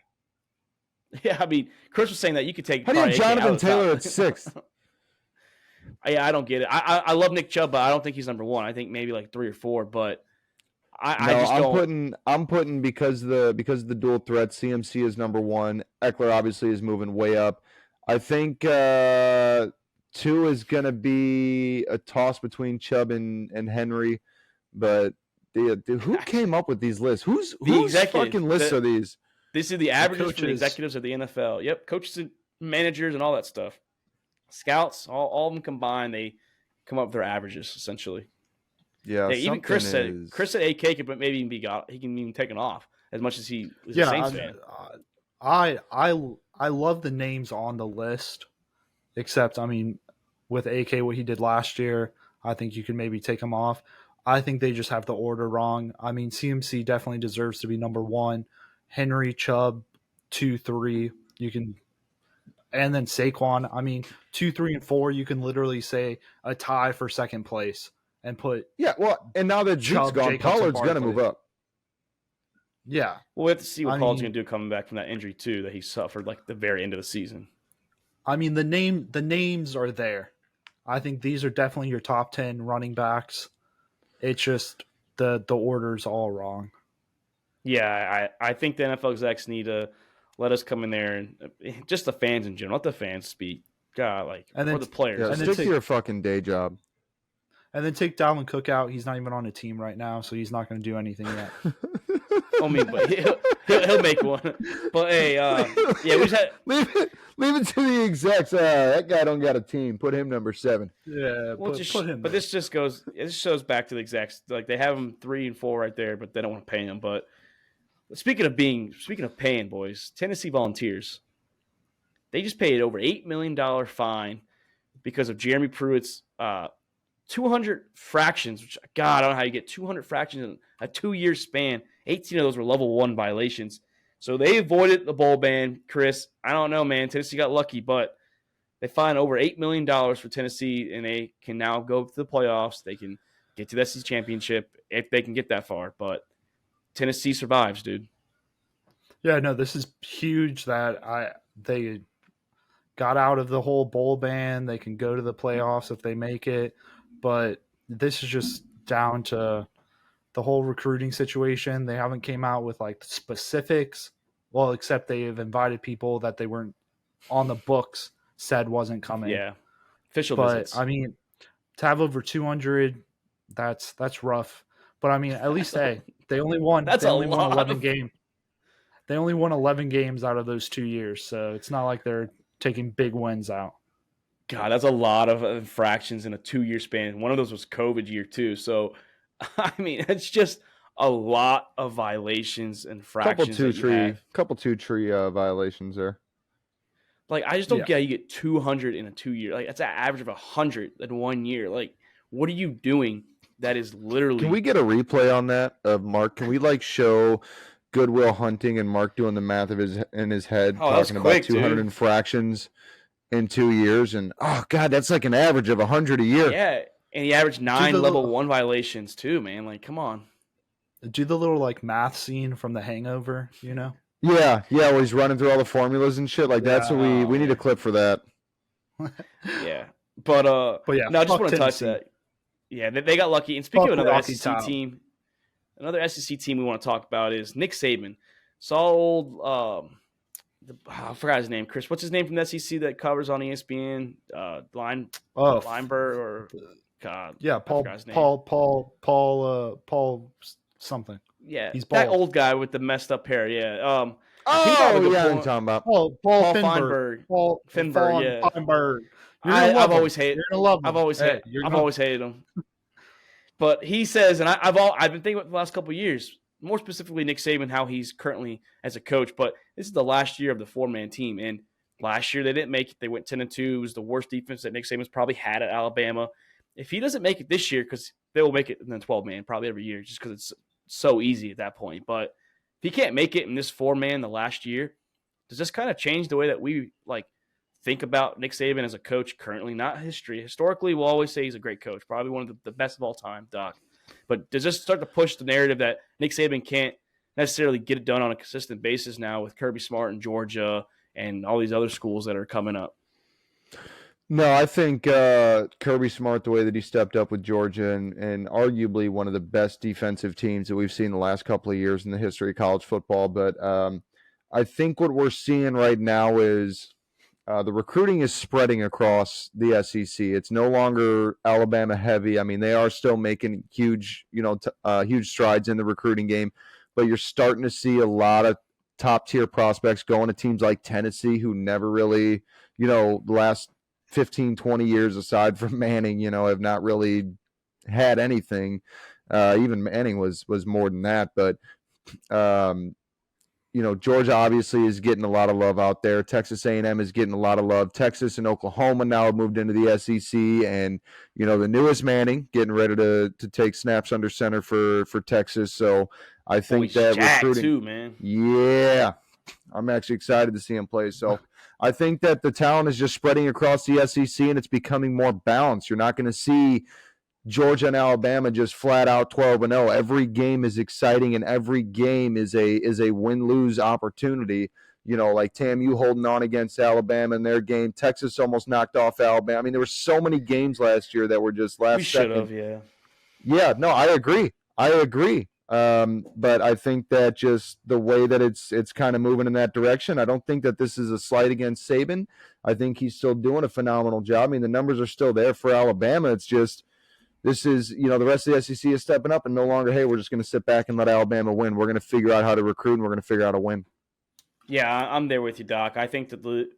Yeah, I mean, Chris was saying that you could take. How do you have Jonathan Taylor at 6th? I don't get it. I love Nick Chubb, but I don't think he's number 1. I think maybe like 3 or 4. But I'm putting because the dual threat. CMC is number 1. Eckler obviously is moving way up. I think 2 is going to be a toss between Chubb and Henry. But who came up with these lists? Whose fucking lists are these? These are the averages for the executives of the NFL. Yep, coaches and managers and all that stuff. Scouts, all of them combined, they come up with their averages essentially. Yeah, even Chris said AK could maybe even he can even taken off as much as he was a Saints fan. I love the names on the list, except I mean, with AK what he did last year, I think you can maybe take him off. I think they just have the order wrong. I mean, CMC definitely deserves to be number 1. Henry, Chubb, 2, 3. You can, and then Saquon. I mean, 2, 3, and 4. You can literally say a tie for second place and put. Yeah, well, and now that Zeke's gone, Pollard's going to move up. Yeah, we'll have to see what Pollard's going to do coming back from that injury too that he suffered like the very end of the season. I mean, the names are there. I think these are definitely your top 10 running backs. It's just the order's all wrong. Yeah, I think the NFL execs need to let us come in there and just the fans in general, let the fans speak. God, or the players. Yeah, and stick to your fucking day job. And then take Dalvin Cook out. He's not even on a team right now, so he's not going to do anything yet. But he'll make one. But hey, we just had leave it to the execs. That guy don't got a team. Put him number 7. Yeah, put him. But this just shows back to the execs. Like they have him 3 and 4 right there, but they don't want to pay him. But speaking of paying, boys, Tennessee Volunteers, they just paid over $8 million fine because of Jeremy Pruitt's 200 fractions. Which, God, I don't know how you get 200 fractions in a 2-year span. 18 of those were level 1 violations. So they avoided the bowl ban. Chris, I don't know, man. Tennessee got lucky, but they fined over $8 million for Tennessee, and they can now go to the playoffs. They can get to the SEC championship if they can get that far. But Tennessee survives, dude. Yeah, no, this is huge that they got out of the whole bowl ban. They can go to the playoffs if they make it. But this is just down to the whole recruiting situation. They haven't came out with like specifics. Well, except they have invited people that they weren't on the books said wasn't coming. Yeah. Official but, visits. I mean, to have over 200, that's rough. But I mean, at least they only won. That's they only won 11 of... games. They only won 11 games out of those 2 years, so it's not like they're taking big wins out. God, that's a lot of infractions in a 2-year span. One of those was COVID year too. So, I mean, it's just a lot of violations and fractions that you have. Couple two tree violations there. Like, I just don't get how you get 200 in a 2 year. Like, that's an average of 100 in 1 year. Like, what are you doing? That is literally. Can we get a replay on that of Mark? Can we show Goodwill Hunting and Mark doing the math of in his head, talking about 200 infractions in 2 years? And God, that's like an average of 100 a year. Yeah, and he averaged 9 level 1 violations too, man. Like, come on. Do the little math scene from The Hangover, Yeah, where he's running through all the formulas and shit. That's what we need a clip for that. Yeah, but yeah, no, I just want to touch that. Yeah, they got lucky. And speaking of another SEC team, another SEC team we want to talk about is Nick Saban. Saw old, I forgot his name. Chris, what's his name from the SEC that covers on ESPN? Lineberg or God? Yeah, Paul something. Yeah, he's bald. That old guy with the messed up hair. Yeah. I'm talking about Paul Feinberg. Paul Feinberg. Yeah. Feinberg. I've always hated him. But he says, and I've been thinking about the last couple of years, more specifically Nick Saban, how he's currently as a coach. But this is the last year of the 4-man team, and last year they didn't make it. They went 10-2. It was the worst defense that Nick Saban's probably had at Alabama. If he doesn't make it this year, because they will make it in the 12-man probably every year, just because it's so easy at that point. But if he can't make it in this 4-man the last year, does this kind of change the way that we think about Nick Saban as a coach currently? Not history. Historically, we'll always say he's a great coach, probably one of the best of all time, Doc. But does this start to push the narrative that Nick Saban can't necessarily get it done on a consistent basis now with Kirby Smart in Georgia and all these other schools that are coming up? No, I think Kirby Smart, the way that he stepped up with Georgia and arguably one of the best defensive teams that we've seen the last couple of years in the history of college football. But I think what we're seeing right now is the recruiting is spreading across the SEC. It's no longer Alabama heavy. I mean, they are still making huge strides in the recruiting game, but you're starting to see a lot of top tier prospects going to teams like Tennessee, who never really, the last 15, 20 years aside from Manning, have not really had anything. Even Manning was more than that, but Georgia obviously is getting a lot of love out there. Texas A&M is getting a lot of love. Texas and Oklahoma now have moved into the SEC, and the newest Manning getting ready to take snaps under center for Texas. So I think that recruiting too, man. Yeah, I'm actually excited to see him play. So I think that the talent is just spreading across the SEC, and it's becoming more balanced. You're not going to see Georgia and Alabama just flat out 12-0. Every game is exciting, and every game is a win-lose opportunity. Like TAMU holding on against Alabama in their game. Texas almost knocked off Alabama. I mean, there were so many games last year that were just last second. We should have, yeah. Yeah, no, I agree. But I think that just the way that it's kind of moving in that direction, I don't think that this is a slight against Saban. I think he's still doing a phenomenal job. I mean, the numbers are still there for Alabama. It's just this is, the rest of the SEC is stepping up and no longer, hey, we're just going to sit back and let Alabama win. We're going to figure out how to recruit, and we're going to figure out how to win. Yeah, I'm there with you, Doc. I think that the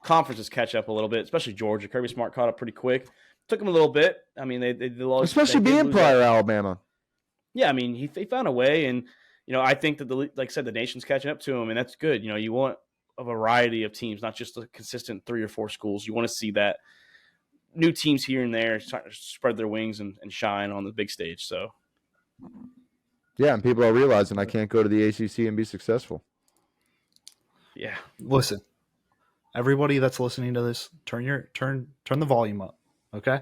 conference is catch up a little bit, especially Georgia. Kirby Smart caught up pretty quick. Took him a little bit. I mean, they lost, especially being prior Alabama. Yeah, I mean, he found a way, and I think that like I said, the nation's catching up to him, and that's good. You want a variety of teams, not just a consistent 3 or 4 schools. You want to see that new teams here and there starting to spread their wings and shine on the big stage. So, yeah, and people are realizing I can't go to the ACC and be successful. Yeah, listen, everybody that's listening to this, turn the volume up. Okay.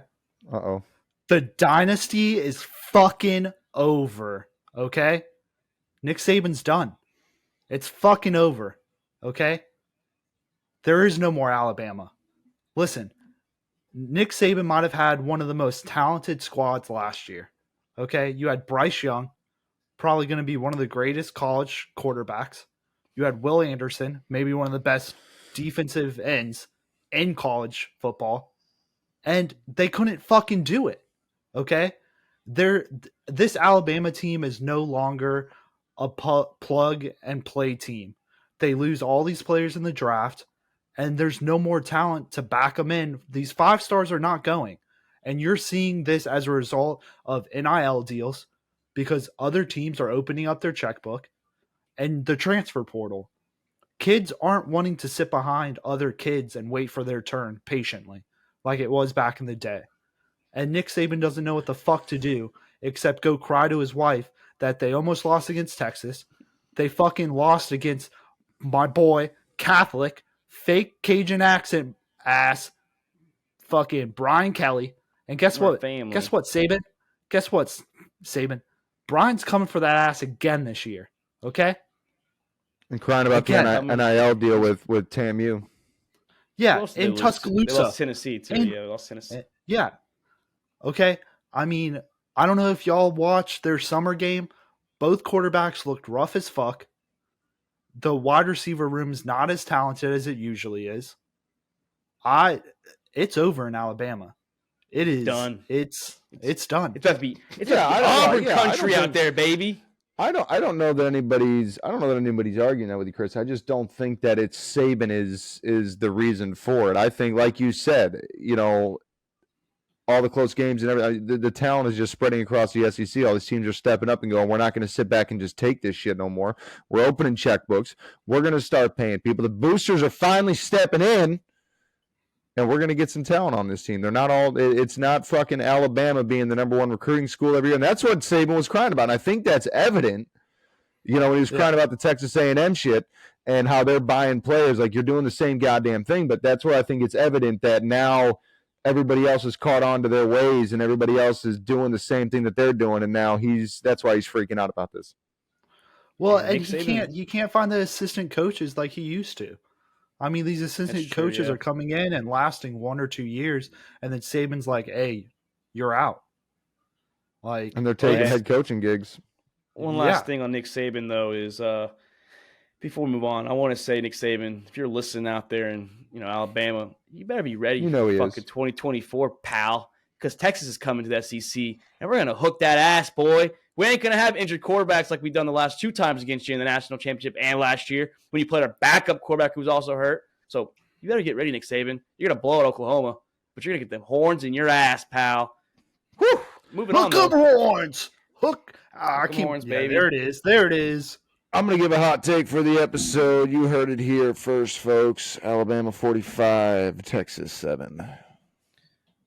Uh-oh. The dynasty is fucking over. Okay. Nick Saban's done. It's fucking over. Okay. There is no more Alabama. Listen, Nick Saban might have had one of the most talented squads last year. Okay. You had Bryce Young, probably going to be one of the greatest college quarterbacks. You had Will Anderson, maybe one of the best defensive ends in college football. And they couldn't fucking do it. Okay? This Alabama team is no longer a plug and play team. They lose all these players in the draft, and there's no more talent to back them in. These 5 stars are not going. And you're seeing this as a result of NIL deals because other teams are opening up their checkbook and the transfer portal. Kids aren't wanting to sit behind other kids and wait for their turn patiently like it was back in the day. And Nick Saban doesn't know what the fuck to do except go cry to his wife that they almost lost against Texas. They fucking lost against my boy, Catholic, fake Cajun accent ass, fucking Brian Kelly. And guess We're what? family. Guess what, Saban? Guess what, Saban? Brian's coming for that ass again this year. Okay? And crying about Again, the NIL deal with TAMU. Yeah, Who else did they in lose? Tuscaloosa. They lost Tennessee too. And- Yeah, they lost Tennessee. Yeah. Okay. I mean, I don't know if y'all watched their summer game. Both quarterbacks looked rough as fuck. The wide receiver room is not as talented as it usually is. It's over in Alabama. It is Done. It's done. It's about to be Yeah, Auburn I don't country out think- there, baby. I don't know that anybody's arguing that with you, Chris. I just don't think that it's Saban is the reason for it. I think, like you said, all the close games and everything, the talent is just spreading across the SEC. All these teams are stepping up and going, we're not going to sit back and just take this shit no more. We're opening checkbooks. We're going to start paying people. The boosters are finally stepping in, and we're going to get some talent on this team. They're not all – it's not fucking Alabama being the number one recruiting school every year. And that's what Saban was crying about. And I think that's evident, when he was crying about the Texas A&M shit and how they're buying players. Like, you're doing the same goddamn thing. But that's where I think it's evident that now – everybody else has caught on to their ways and everybody else is doing the same thing that they're doing. And now that's why he's freaking out about this. Well, Yeah, and you can't find the assistant coaches like he used to. I mean, these assistant coaches are coming in and lasting 1 or 2 years. And then Saban's like, hey, you're out. And they're taking head coaching gigs. One last thing on Nick Saban, though, is before we move on, I want to say, Nick Saban, if you're listening out there in Alabama, you better be ready for fucking 2024, pal, because Texas is coming to the SEC, and we're going to hook that ass, boy. We ain't going to have injured quarterbacks like we've done the last 2 times against you in the national championship and last year when you played our backup quarterback who was also hurt. So you better get ready, Nick Saban. You're going to blow out Oklahoma, but you're going to get them horns in your ass, pal. Whew. Moving on, Hook 'em horns. Hook. Hook 'em horns, baby. There it is. There it is. I'm going to give a hot take for the episode. You heard it here first, folks. Alabama 45, Texas 7.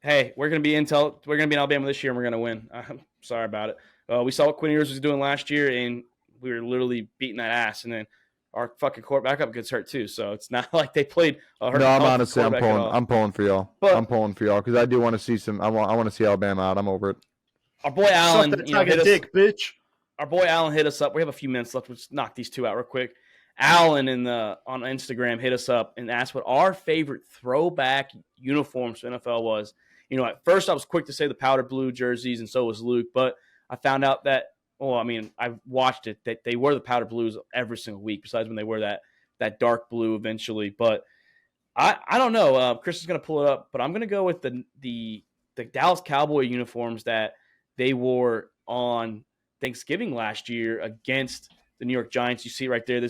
Hey, we're going to be in Alabama this year, and we're going to win. I'm sorry about it. We saw what Quinn Ewers was doing last year, and we were literally beating that ass. And then our fucking quarterback gets hurt too. So it's not like they played a hurt. No, I'm pulling for y'all. I'm pulling for y'all because I do want to see some. I want to see Alabama out. I'm over it. Our boy Allen, bitch. Our boy Allen hit us up. We have a few minutes left. Let's knock these 2 out real quick. Allen on Instagram hit us up and asked what our favorite throwback uniforms for NFL was. At first I was quick to say the powder blue jerseys, and so was Luke. But I found out that, I've watched it, that they wear the powder blues every single week, besides when they wear that dark blue eventually. But I don't know. Chris is going to pull it up, but I'm going to go with the Dallas Cowboy uniforms that they wore on Thanksgiving last year against the New York Giants. You see right there,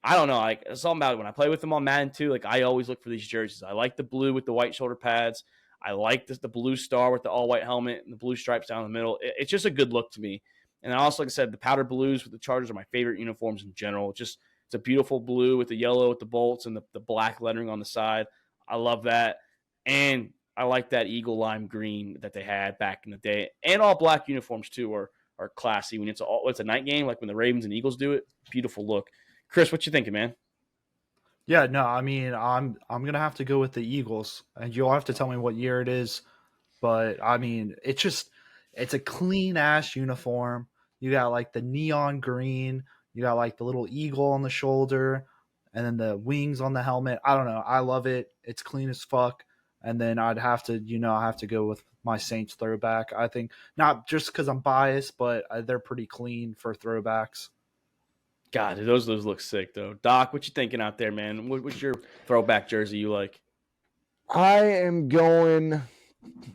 I don't know, it's something about it. When I play with them on Madden too, I always look for these jerseys. I like the blue with the white shoulder pads. I like the blue star with the all white helmet and the blue stripes down the middle. It's just a good look to me. And I also, like I said, the powder blues with the Chargers are my favorite uniforms in general. It's a beautiful blue with the yellow with the bolts and the black lettering on the side. I love that. And I like that eagle lime green that they had back in the day. And all black uniforms too are classy when it's a night game, like when the Ravens and Eagles do it. Beautiful look. Chris, what you thinking, man? Yeah, no, I mean, I'm gonna have to go with the Eagles, and you'll have to tell me what year it is. But I mean, it's a clean ass uniform. You got the neon green, you got the little eagle on the shoulder, and then the wings on the helmet. I don't know, I love it. It's clean as fuck. And then I'd have to, I have to go with my Saints throwback. I think not just because I'm biased, but they're pretty clean for throwbacks. God, those look sick though. Doc, what you thinking out there, man? What's your throwback jersey you like? I am going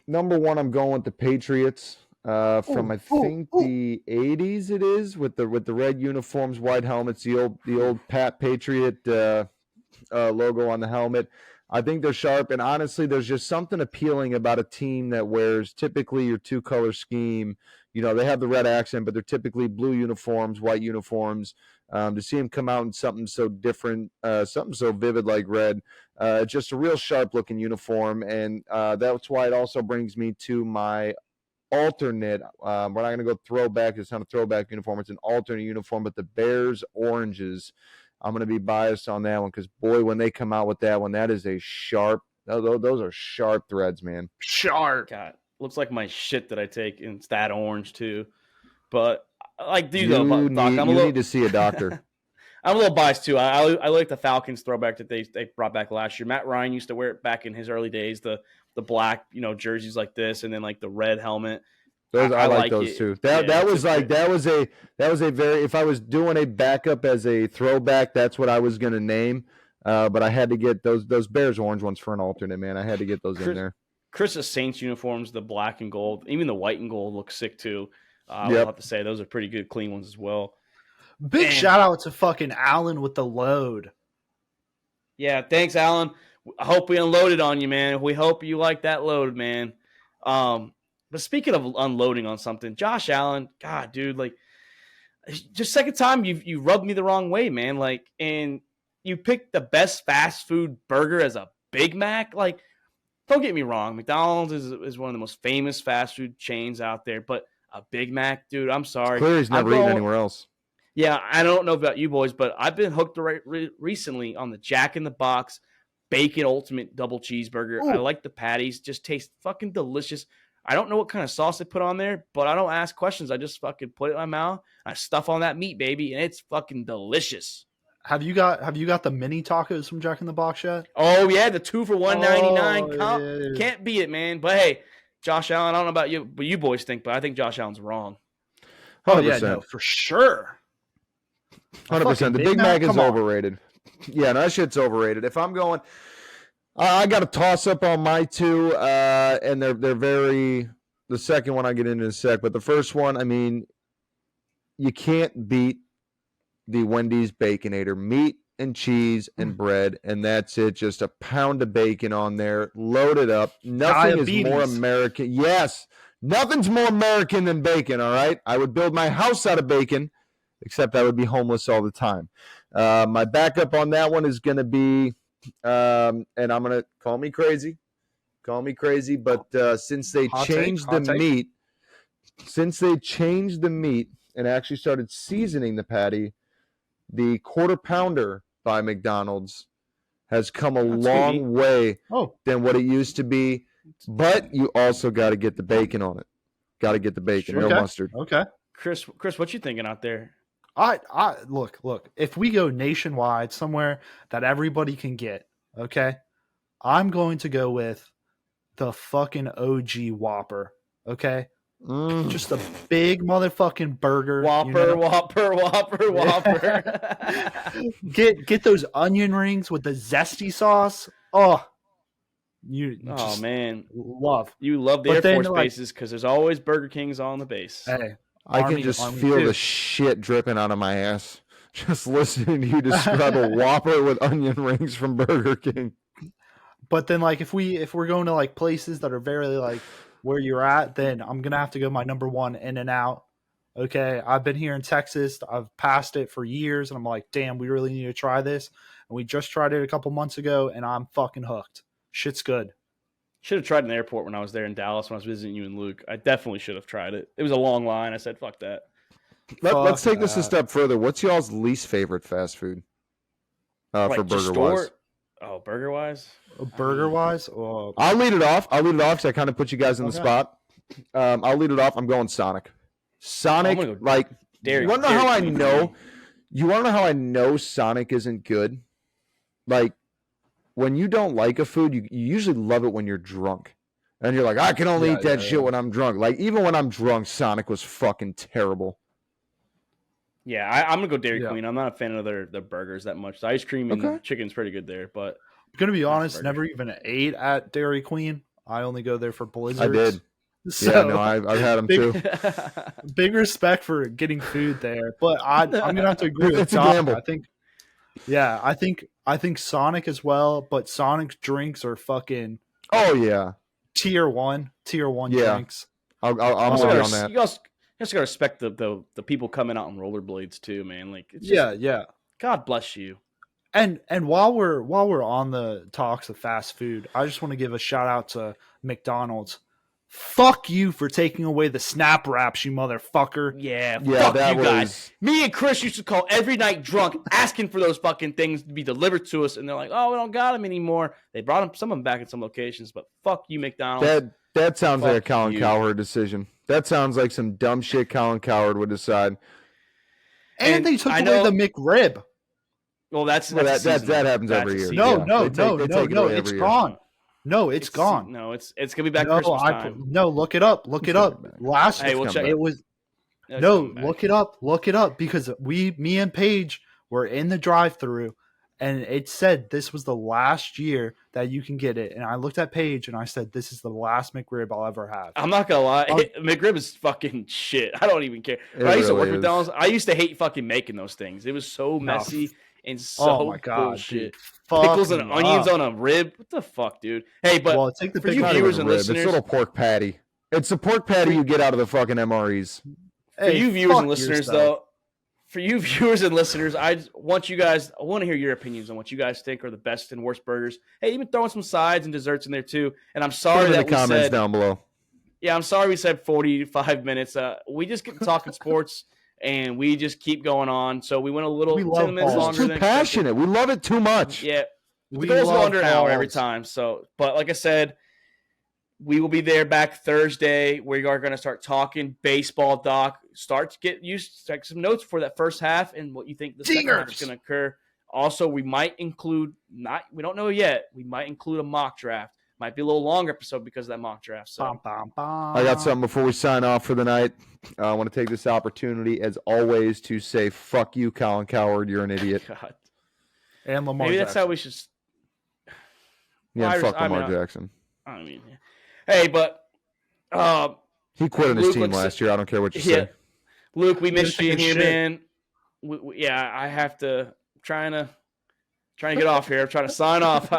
number one. I'm going with the Patriots from the 80s. It is with the red uniforms, white helmets, the old Pat Patriot logo on the helmet. I think they're sharp, and honestly, there's just something appealing about a team that wears typically your two-color scheme. You know, they have the red accent, but they're typically blue uniforms, white uniforms. To see them come out in something so different, something so vivid like red, just a real sharp-looking uniform, and that's why it also brings me to my alternate. We're not going to go throwback. It's not a throwback uniform. It's an alternate uniform, but the Bears oranges. I'm going to be biased on that one because, boy, when they come out with that one, that is a sharp. Those are sharp threads, man. Sharp. God, looks like my shit that I take, and it's that orange too. But like, You Doc, need to see a doctor. I'm a little biased too. I like the Falcons throwback that they brought back last year. Matt Ryan used to wear it back in his early days. The black, jerseys like this, and then like the red helmet. Those I like those too. That was a very, if I was doing a backup as a throwback, that's what I was going to name. But I had to get those Bears orange ones for an alternate, man. I had to get those in there. Chris's Saints uniforms, the black and gold, even the white and gold look sick too. I will have to say those are pretty good, clean ones as well. Big shout out to fucking Allen with the load. Yeah, thanks, Allen. I hope we unloaded on you, man. We hope you like that load, man. But speaking of unloading on something, Josh Allen, God, dude, like, just second time you rubbed me the wrong way, man. Like, and you picked the best fast food burger as a Big Mac. Like, don't get me wrong, McDonald's is one of the most famous fast food chains out there, but a Big Mac, dude, I'm sorry. Clearly he's never eaten anywhere else. Yeah, I don't know about you boys, but I've been hooked recently on the Jack in the Box Bacon Ultimate Double Cheeseburger. Ooh. I like the patties, just taste fucking delicious. I don't know what kind of sauce they put on there, but I don't ask questions. I just fucking put it in my mouth. I stuff on that meat, baby, and it's fucking delicious. Have you got the mini tacos from Jack in the Box yet? Oh yeah, the 2 for $1.99. Can't beat it, man. But hey, Josh Allen, I don't know about you, but you boys think, but I think Josh Allen's wrong. 100%. Oh yeah, no, for sure. 100%. The Big Mac is overrated. Yeah, no, that shit's overrated. If I'm going, I got a toss up on my two, and they're very. The second one I get into in a sec, but the first one, I mean, you can't beat the Wendy's Baconator, meat and cheese and bread, and that's it. Just a pound of bacon on there, loaded up. Nothing is more American. Yes, nothing's more American than bacon. All right, I would build my house out of bacon, except I would be homeless all the time. My backup on that one is going to be. And I'm going to call me crazy, but since they changed the meat and actually started seasoning the patty, the Quarter Pounder by McDonald's has come a long way than what it used to be, but you also got to get the bacon on it. Got to get the bacon, no mustard. Okay. Chris, what you thinking out there? I look, if we go nationwide somewhere that everybody can get, okay, I'm going to go with the fucking OG Whopper, okay? Just a big motherfucking burger. Whopper. Get those onion rings with the zesty sauce. Oh, man. Love. You love the Air Force bases because there's always Burger Kings on the base. Hey. I can just feel the shit dripping out of my ass just listening to you describe a Whopper with onion rings from Burger King. But then, like, if we're going to like places that are very like where you're at, then I'm gonna have to go my number one In-N-Out. Okay, I've been here in Texas. I've passed it for years, and I'm like, damn, we really need to try this. And we just tried it a couple months ago, and I'm fucking hooked. Shit's good. Should have tried in the airport when I was there in Dallas when I was visiting you and Luke. I definitely should have tried it. It was a long line. I said, fuck that. Let's take this a step further. What's y'all's least favorite fast food for burger-wise? Oh, burger-wise? Burger-wise? Oh. I'll lead it off because I kind of put you guys in the spot. I'll lead it off. I'm going Sonic. You want to know how I know? You want to know how I know Sonic isn't good? Like, when you don't like a food, you usually love it when you're drunk. And you're like, I can only eat that shit when I'm drunk. Like, even when I'm drunk, Sonic was fucking terrible. Yeah, I'm going to go Dairy Queen. I'm not a fan of their burgers that much. The ice cream and chicken's pretty good there. But I'm going to be honest, never even ate at Dairy Queen. I only go there for blizzards. I did. So, yeah, no, I've had them too. Big respect for getting food there. But I'm going to have to agree with It's a gamble. I think Yeah, I think Sonic as well, but Sonic's drinks are fucking Oh yeah, tier one Yeah. drinks. I'm Also with you gotta, on that. you also gotta respect the people coming out on rollerblades too, man. Like, it's just, Yeah. God bless you. And while we're on the talks of fast food, I just want to give a shout out to McDonald's. Fuck you for taking away the snap wraps, you motherfucker. Yeah, Yeah, fuck that you guys. was- Me and Chris used to call every night drunk, asking for those fucking things to be delivered to us, and they're like, "Oh, we don't got them anymore." They brought them, some of them back in some locations, but fuck you, McDonald's. That sounds like a Fuck Colin you. Cowherd decision. That sounds like some dumb shit Colin Cowherd would decide. And they took away the McRib. Well, that's Well, a that seasonal. happens That's every a year. seasonal. No, they take it away it's every year. gone. No, it's gone. No, it's gonna be back No, Christmas time. no, look it up. Look it up. back. Last Hey, we'll come check. back. it was It's no, coming back. look it up because me and Paige were in the drive-through and it said this was the last year that you can get it. And I looked at Paige and I said, "This is the last McRib I'll ever have." I'm not gonna lie, Oh. McRib is fucking shit. I don't even care. It When I used to work really at is. McDonald's, I used to hate fucking making those things. It was so messy and so Oh my god, bullshit. dude. Fuck Pickles and me onions up. on a rib. What the fuck, dude? Hey, but Well, take the for you pickle- Not even viewers and rib, listeners, it's a little pork patty. It's the pork patty you get out of the fucking MREs. for Hey, you viewers fuck and listeners, yourself. though, for you viewers and listeners, I want to hear your opinions on what you guys think are the best and worst burgers. Hey, even throwing some sides and desserts in there too. And I'm Put sorry it in that the we comments said, down below. yeah, I'm sorry we said 45 minutes. We just get talking sports and we just keep going on. So we went a little We 10 love minutes balls. longer It's too than expected. passionate. We love it too much. Yeah, We the goals go love under an hour every balls. time. So, but like I said, we will be there back Thursday. We are going to start talking baseball, Doc. Start to get used to take some notes for that first half and what you think the second half is Dingers. going to occur. Also, we might include we don't know yet. We might include a mock draft. Might be a little longer episode because of that mock draft. So Bum, bum, bum. I got something before we sign off for the night. I want to take this opportunity, as always, to say, fuck you, Colin Cowherd. You're an idiot. God. And Lamar Maybe that's Jackson. how we should. Yeah, and Well, fuck I mean, Lamar Jackson. I mean, hey, but He quit on his Luke team looks- last year. I don't care what you yeah, say. Luke, we He missed didn't you take a here, shit. man. Yeah, I have to trying to get off here. I'm trying to sign off.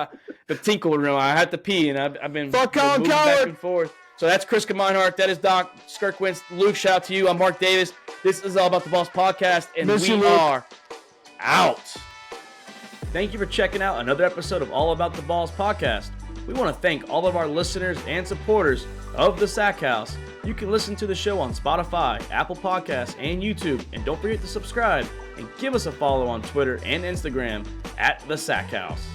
The tinkle room. I had to pee, and I've been Fuck Colin moving back Cowherd. and forth. So that's Chris Meinhardt. That is Doc Skirkwins. Luke, shout out to you. I'm Mark Davis. This is All About the Boss podcast, and Miss we you, Luke. are out. Thank you for checking out another episode of All About the Balls podcast. We want to thank all of our listeners and supporters of the Sack House. You can listen to the show on Spotify, Apple Podcasts, and YouTube. And don't forget to subscribe and give us a follow on Twitter and Instagram at the Sack House.